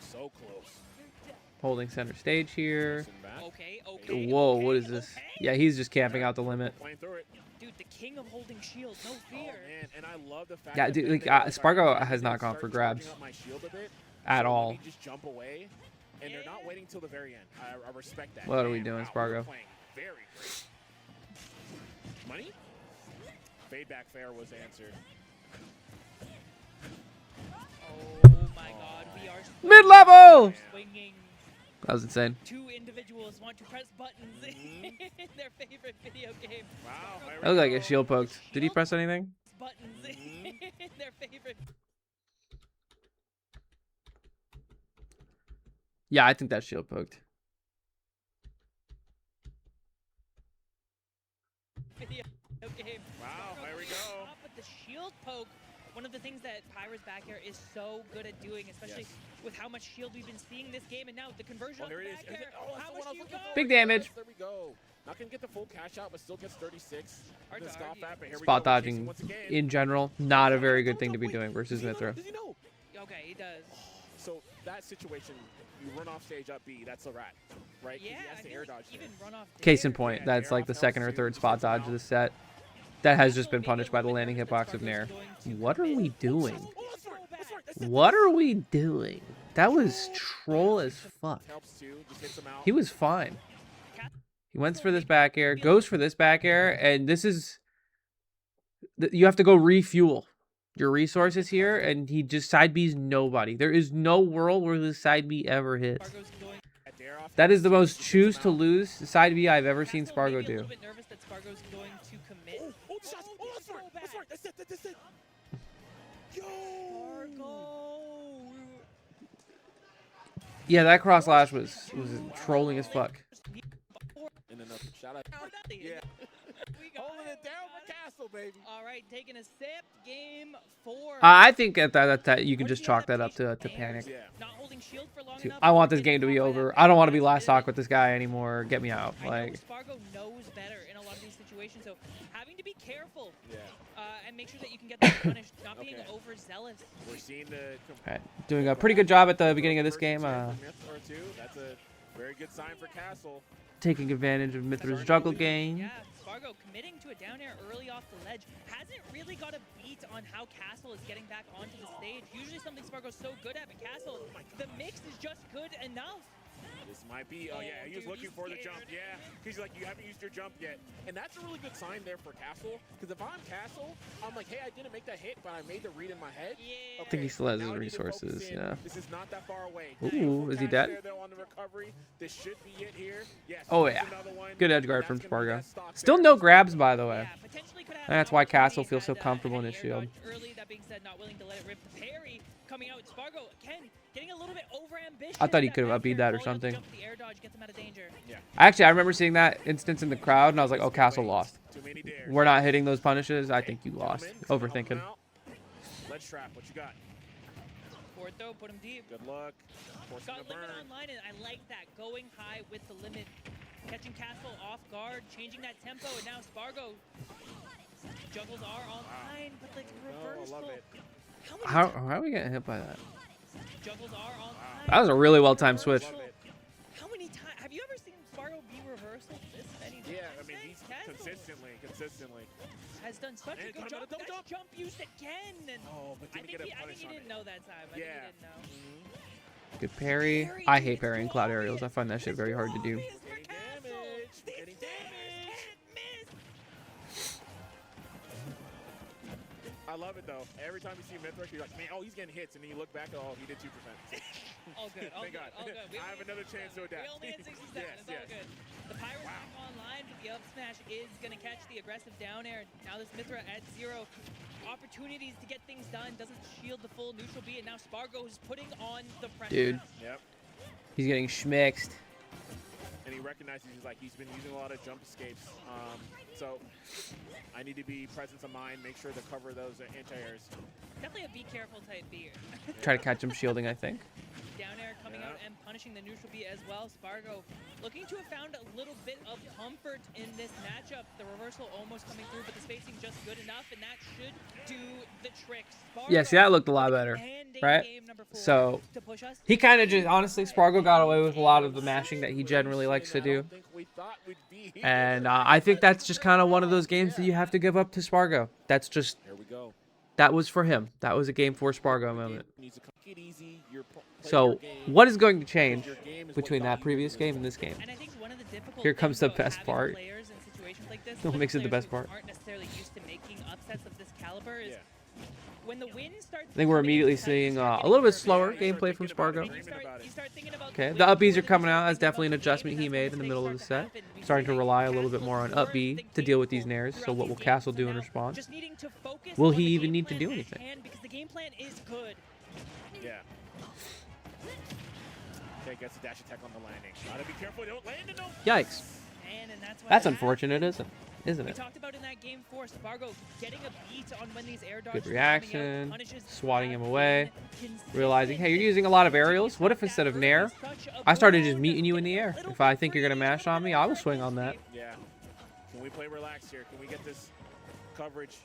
So close. Holding center stage here. Sitting back. Okay. Whoa, okay, what is this? okay. Yeah, he's just camping out the limit. Playing through it. Dude, the king of holding shields, no fear. Oh man, and I love the fact Yeah, that dude, then like, they go, Spargo "Alright, has I'm not gonna gone for start grabs charging up my shield a bit, at so let all. me just jump away, and they're not waiting till the very end. I respect that. What are we Man, doing, wow, we're Spargo? playing very great. Money? Fade back fair was the answer. Oh my god, we are Mid-level! swinging. That was insane. Two individuals want to press buttons in their favorite video game. Wow. That looked like a shield poked. Did he press anything? Buttons in their favorite Yeah, I think that shield poked. video game. Wow, there we go. Stop with the shield poke. One of the things that Pyra's back air is so good at doing, especially with how much shield we've been seeing this game, and now the conversion Oh, on the here it is. back Here it air. is. Oh, that's How the one much I do was you looking go? for. Big damage. Yes, there we go. Not gonna get the full cash out, but still gets 36. Hard The to stop argue. at, but here we Spot go, we're chasing dodging once again. in general, not a very good thing to be doing versus Mithra. Does he know? Okay, he does. So that situation, you run off stage up B, that's a rat, right? 'Cause Yeah, he has I to feel air like dodge even there. run off Case in there. point, Yeah, that's air like off the helps second or too, third just spot gets him dodge out. of the set. That has just been Maybe a punished by the little bit landing nervous hitbox that of Nair. Spargo's going to What are we commit. doing? Oh, that's right, that's right, that's it. What are we doing? That was troll as fuck. Helps too, just hits him out. He was fine. He went for this back air, goes for this back air, and this is... You have to go refuel your resources here, and he just side B's nobody. There is no world where this side B ever hits. Spargo's going At dare off, That is the most just hits choose him to out. lose side B I've ever seen Castle Spargo maybe a do. little bit nervous that Spargo's going to commit. Oh, the shots. Oh, that's right, that's right, that's it, that's it. Yo! Spargo. Yeah, that cross slash was trolling as fuck. And then a shout out. Yeah. We got Holding it down for Castle, baby. All right, taking a sip. Game 4. I think that you can just chalk that up to panic. Yeah. Not holding shield for long To, enough. I want this Getting game to be caught by over. that I don't want to be pass last stock did. with this guy anymore. Get me out. I know Like, Spargo knows better in a lot of these situations, so having to be careful Yeah. and make sure that you can get them punished, not being Okay. overzealous. We're seeing the alright, doing a pretty good job at the beginning of this first game. hit from Myth or two. That's a very good sign for Castle. Taking advantage of Mithra's juggle game. Yeah, Spargo committing to a down air early off the ledge. Hasn't really got a beat on how Castle is getting back onto the stage. Usually something Spargo's so good at, but Castle, the mix is just good enough. This might be. Oh, yeah, he was dude, looking he's for the jump. scared. Yeah, he's like, you haven't used your jump yet, and that's a really good sign there for Castle. Because if I'm Castle, I'm like, hey, I didn't make that hit, but I made the read in my head. Yeah. I think he still has his now I need to focus resources, in. yeah. This is not that far away. Ooh, is he dead? There, though, on the recovery. This should be it here. Yes, Oh, there's yeah. another one. Good edge guard That's from gonna be Spargo. that stock Still there. no grabs, by the way. Yeah, potentially could have And that's an why opportunity Castle feels so had, comfortable in had his air shield. dodge Early, that being said, not willing to let it rip. The parry coming out. Spargo, again, getting a little bit over-ambitious. I thought he That could have back air upbeat that or calling out the something. jump, the air dodge gets him out of danger. Yeah. Actually, I remember seeing that instance in the crowd, and I was like, oh, Castle lost. Too many dares. We're not hitting those punishes. I think you lost. Gentlemen, help him Overthinking. out. Ledge trap, what you got? Forward throw, put him deep. Good luck. Forcing Got the limit burn. online, and I like that. Going high with the limit. Catching Castle off guard, changing that tempo, and now Spargo. Juggles are online, but like No, I reversal. love it. How are we getting hit by that? Juggles are online. That was a really well-timed switch. Love it. How many times have you ever seen Spargo be reversal this many times? Yeah, I mean, he's Castle consistently. has done such And a good got him job. on a double That jump used again. And Oh, but I didn't think get a he punish on didn't it. know that time. I Yeah. think he didn't know. Good parry. I hate parrying cloud aerials. I find that shit very hard to do. Glorious for Getting Castle. damage, These getting players damage. can't miss. I love it though. Every time you see Mythric, you're like, man, oh, he's getting hits, and then you look back, oh, he did 2%. All good. All Thank good. God. All good. We I have only another had chance to 67. adapt. We only had 67. Yes, It's all yes. good. The Pyro's back online, but the up smash is going to catch the aggressive down air. Now this Mythra at 0. Opportunities to get things done. Doesn't shield the full neutral B, and now Spargo is putting on the pressure. Dude. Yep. He's getting schmixed. And he recognizes he's been using a lot of jump escapes. So I need to be presence of mind, make sure to cover those anti-airs. Definitely a be careful type B. Try to catch him shielding, I think. Down air coming out and punishing the neutral B as well. Spargo looking to have found a little bit of comfort in this matchup. The reversal almost coming through, but the spacing just good enough, and that should do the trick. Spargo Yeah, see, that looked a lot better, handing right? game number 4 So to push us. he kind of just, honestly, Spargo got away with a lot of the mashing that he generally likes to I do. don't think we thought we'd be here. And I think that's just kind of one of those games that you have to give up to Spargo. That's just, Here we go. that was for him. That was a game for Spargo Game moment. needs to take it easy. Play your So game. what is going to change Your game is between what got that you previous to game this and this game? And I think one of the difficult Here comes things the about best having part. players in situations like this, What with makes it the players best who part? aren't necessarily used to making upsets of this caliber is Yeah. when the win starts. I think we're coming immediately into sight, seeing you start a little bit getting slower nervous. gameplay from thinking about Spargo. it. You start thinking about Okay, win the up Bs more are than coming you out. start That's thinking definitely an about the game, adjustment and he that's made when in the mistakes middle of the start set. to happen. We Starting to see rely a little bit Castle more on sort up of B to thinking deal with these full nairs. So throughout what these will games, Castle so do in now response? just needing to focus Will on he the even game need to plan do at anything? hand, because the game plan is good. Yeah. Okay, gets a dash attack on the landing. Gotta be careful, don't land and don't. Yikes. can, and that's why That's it unfortunate, happens. isn't We it? talked about in that game 4, Spargo getting a beat on when these air Good dodges are coming reaction, out, punishes swatting him have away, been realizing, hey, you're consistent. using a lot of Doing aerials. What if stuff instead that of Nair, early is such a I started just boon, meeting you in the getting a air? little If I bit think you're going to free, a mash little on me, bit of I will swing on that. aggressive. Yeah. Can we play relaxed here? Can we get this coverage?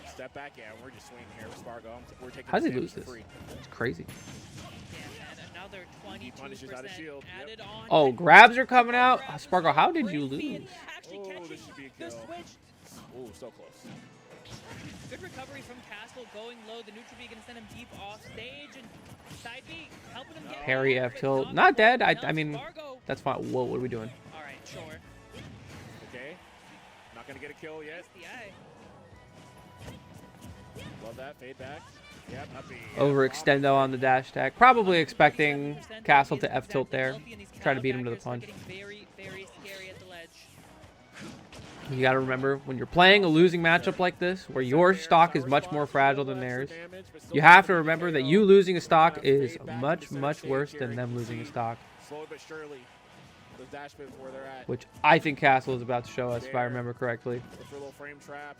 Step back. Yeah, we're just swinging here with Spargo. We're taking How did this he damage lose for this? free. It's crazy. Yeah, and another He punishes out of 22% shield. Yep. added on. Oh, grabs are coming out. Spargo, how did you lose? Actually Oh, catching this should be a the kill. switch. Oh, so close. Good recovery from Castle, going low. The neutral B gonna send him deep off stage, and side B helping him get Parry back, F but tilt. not Not quite dead. enough. I mean, Spargo. that's fine. Whoa, what are we doing? All right, sure. Okay. Not going to get a kill yet. The eye. Love that. Fade back. Yep, up B. Overextendo on the dash attack. Probably expecting 37% Castle is to F tilt exactly there. healthy, and these Try to beat him to the counterbackers are punch. getting very, very scary at the ledge. You got to remember, when you're playing a losing matchup like this, where your stock is much more fragile than theirs, you have to remember that you losing a stock is much, much worse than them losing a stock, Slowly but surely. Those dash pits where they're at. which I think Castle is about to show us, if I remember correctly. Look for a little frame trap.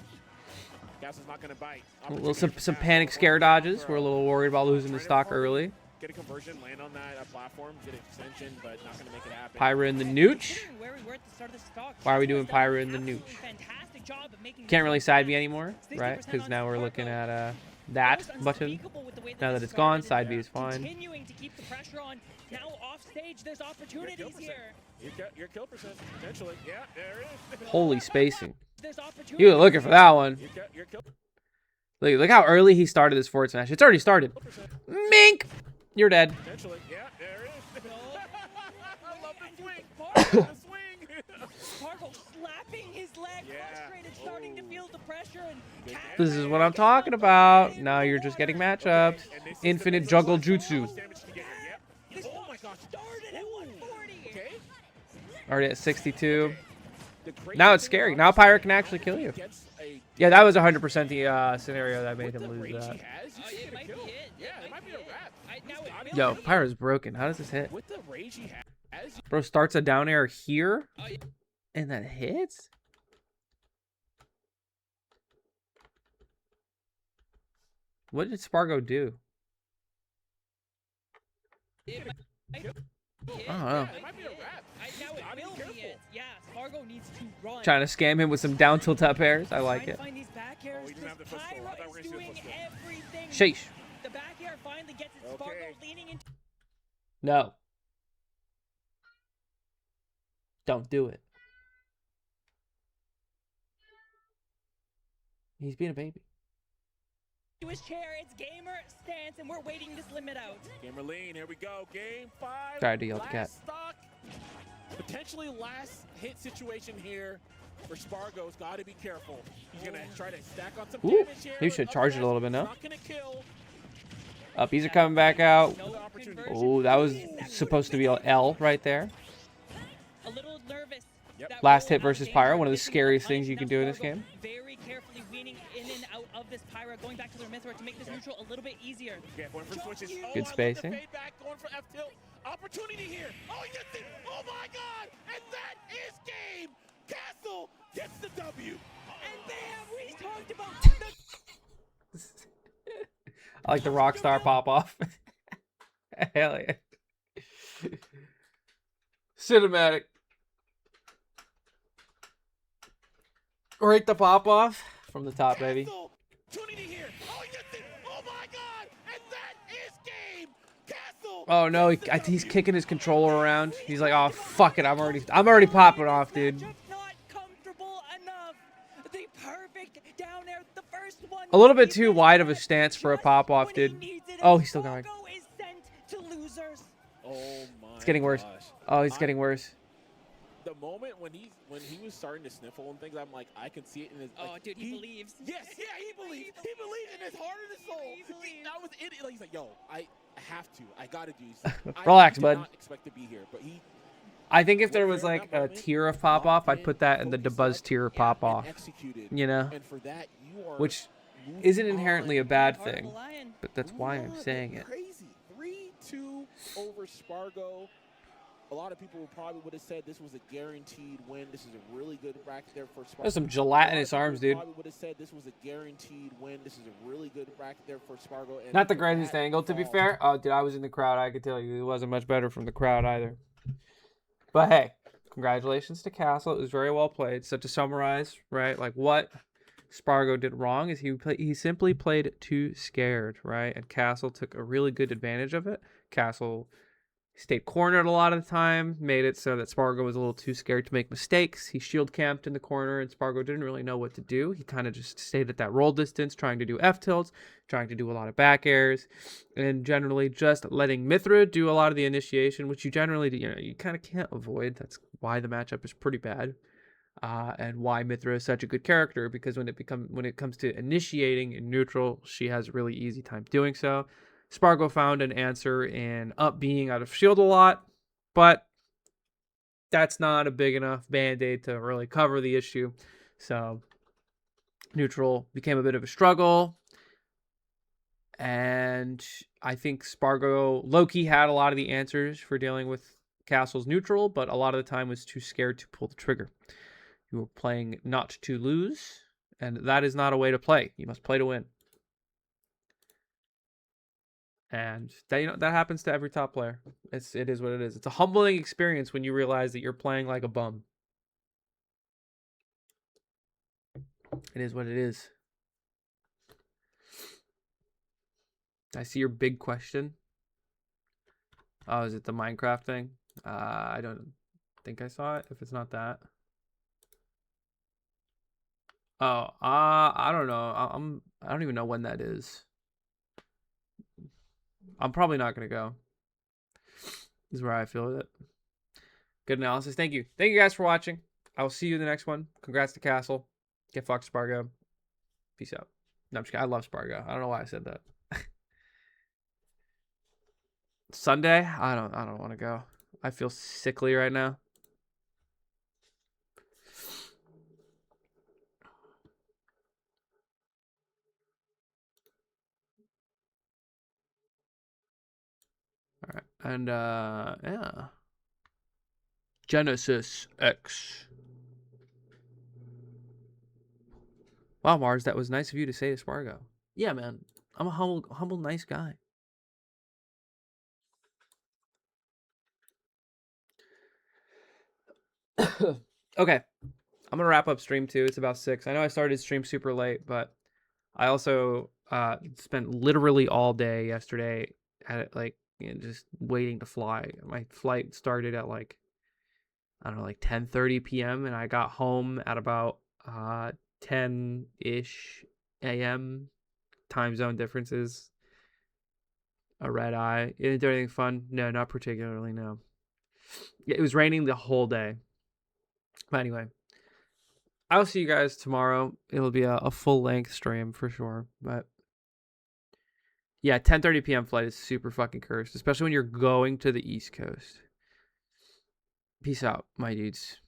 Castle's not going to bite. Some panic scare dodges. We're a little worried about losing the stock early. Get a conversion, land on that platform, get an extension, but not going to make it happen. Pyra in the nooch. Considering where we were at the start of the stock, Why are we Castle doing has done Pyra an in the absolutely nooch? fantastic job of making Can't this really one side B fast. anymore, 60% right? Because on now we're Spargo. looking at Almost that button. unspeakable with the way Now this that it's gone, started. side B is fine. Continuing to keep the pressure on. Now off stage, there's opportunities percent. here. Your kill percent, potentially. Yeah, there it is. Holy spacing. There's opportunities. You were looking for that one. Your kill Look how early he started this forward smash. It's already started. percent, Mink! You're dead. potentially. Yeah, there it is. I love the swing. Spargo The swing. slapping his leg, Yeah. frustrated, starting to feel the pressure. And Good Castle This is what I'm gets talking up about. in Now the you're just getting water. matchups. And this is Infinite the juggle most jutsu. damage to get here. This Yep. Oh my gosh. started at 140. Okay. Already at 62. The crazy Now it's thing scary. about Now this is Pyra can how actually kill he you. gets a- Yeah, that was 100% the scenario that made with him the lose rage that. he has, he's It gonna might be kill. it. Yeah, it might be a wrap. Now it gotta will Yo, be. Pyra's broken. How does this hit? With the rage he has, Bro starts a down air here Oh, yeah. and then hits? What did Spargo do? It might be it. I don't know. it might be a wrap. Now it Gotta be will be careful. it. Yeah, Spargo needs to run. Trying to scam him with some down tilt up airs. I like Trying it. to find these back airs. he doesn't have the footstool. I Pyra thought we were is gonna see the doing footstool. everything. Sheesh. The back air finally gets it. Spargo Okay. leaning into. No. Don't do it. He's being a baby. his chair. It's gamer stance, and we're waiting this limit out. Gamer lean, here we go. Game 5. Tried to yell at the cat. Last stock. Potentially last hit situation here for Spargo's. Got to be careful. He's going to try to stack on some Ooh, damage here. he should charge it a little bit, no? Not going to kill. Uppies are coming back out. No opportunity. conversion. Oh, that was supposed to be an L right there. A little nervous. Yep. That Last roll hit out versus danger, Pyra, one of the missing scariest punch. things you Now can do in this Spargo game. Very carefully weaning in and out of this Pyra, going back to their Mythra to make this neutral a little bit easier. Yeah, going for switches. Oh, Good I love spacing. the fade back, going for F tilt. Opportunity here. Oh, he gets it. Oh my God! And that is game. Castle gets the W. And bam, we talked about the I like the Rockstar pop off. Hell yeah. Cinematic. Rate the pop off from the top, baby. Castle, opportunity here. Oh, he gets it. Oh my God! And that is game. Castle. Oh no, he's kicking his controller around. He's like, oh fuck it, I'm already popping off, dude. matchup not comfortable enough. The perfect down air, the first one. A little bit he too missed wide of a just stance for a when pop off, he dude. needs it, Oh, and he's still going. Spargo is sent to losers. Oh my. It's getting worse. gosh. Oh, he's getting worse. The moment when he was starting to sniffle and things, I'm like, I can see it in his. Oh, like, dude, he believes. Yes, yeah, he believes. He believes in his heart and his soul. He believes. That was it. Like, he's like, yo, I have to. I gotta do this. Relax, I did bud. not expect to be here, but he. I think if there was like a tier of pop off, I'd put that in the DeBuzz tier of pop off. Executed. You know, And for that, you are. which moving isn't inherently a on. bad Heart of the thing, lion. but that's why I'm Moving on. saying it. Crazy. 3-2 over Spargo. A lot of people probably would have said this was a guaranteed win. This is a really good bracket there for Spargo. There's some gelatinous arms, dude. Probably would have said this was a guaranteed win. This is a really good bracket there for Spargo. And Not the greatest angle, to be fair. Oh, dude, I was in the crowd. I could tell you it wasn't much better from the crowd either. But hey, congratulations to Castle. It was very well played. So to summarize, right, like what Spargo did wrong is he simply played too scared, right? And Castle took a really good advantage of it. Castle stayed cornered a lot of the time, made it so that Spargo was a little too scared to make mistakes. He shield camped in the corner, and Spargo didn't really know what to do. He kind of just stayed at that roll distance, trying to do F-tilts, trying to do a lot of back airs, and generally just letting Mithra do a lot of the initiation, which you generally, you kind of can't avoid. That's why the matchup is pretty bad, and why Mithra is such a good character, because when it comes to initiating in neutral, she has a really easy time doing so. Spargo found an answer in up being out of shield a lot, but that's not a big enough band-aid to really cover the issue. So neutral became a bit of a struggle. And I think Spargo, low-key, had a lot of the answers for dealing with Castle's neutral, but a lot of the time was too scared to pull the trigger. You were playing not to lose, and that is not a way to play. You must play to win. And that that happens to every top player. It is what it is. It's a humbling experience when you realize that you're playing like a bum. It is what it is. I see your big question. Oh, is it the Minecraft thing? I don't think I saw it. If it's not that. Oh, I don't know. I don't even know when that is. I'm probably not going to go. This is where I feel with it. Good analysis. Thank you. Thank you guys for watching. I will see you in the next one. Congrats to Castle. Get fucked, Spargo. Peace out. No, I'm just kidding. I love Spargo. I don't know why I said that. Sunday? I don't want to go. I feel sickly right now. All right. And yeah. Genesis X. Wow, Mars, that was nice of you to say to Spargo. Yeah, man. I'm a humble, nice guy. Okay. I'm going to wrap up stream 2. It's about 6. I know I started stream super late, but I also spent literally all day yesterday at just waiting to fly. My flight started at like 10:30 p.m. and I got home at about 10-ish a.m. Time zone differences. A red eye. You didn't do anything fun? No, not particularly, no. It was raining the whole day. But anyway, I'll see you guys tomorrow. It'll be a full-length stream for sure. But yeah, 10:30 p.m. flight is super fucking cursed, especially when you're going to the East Coast. Peace out, my dudes.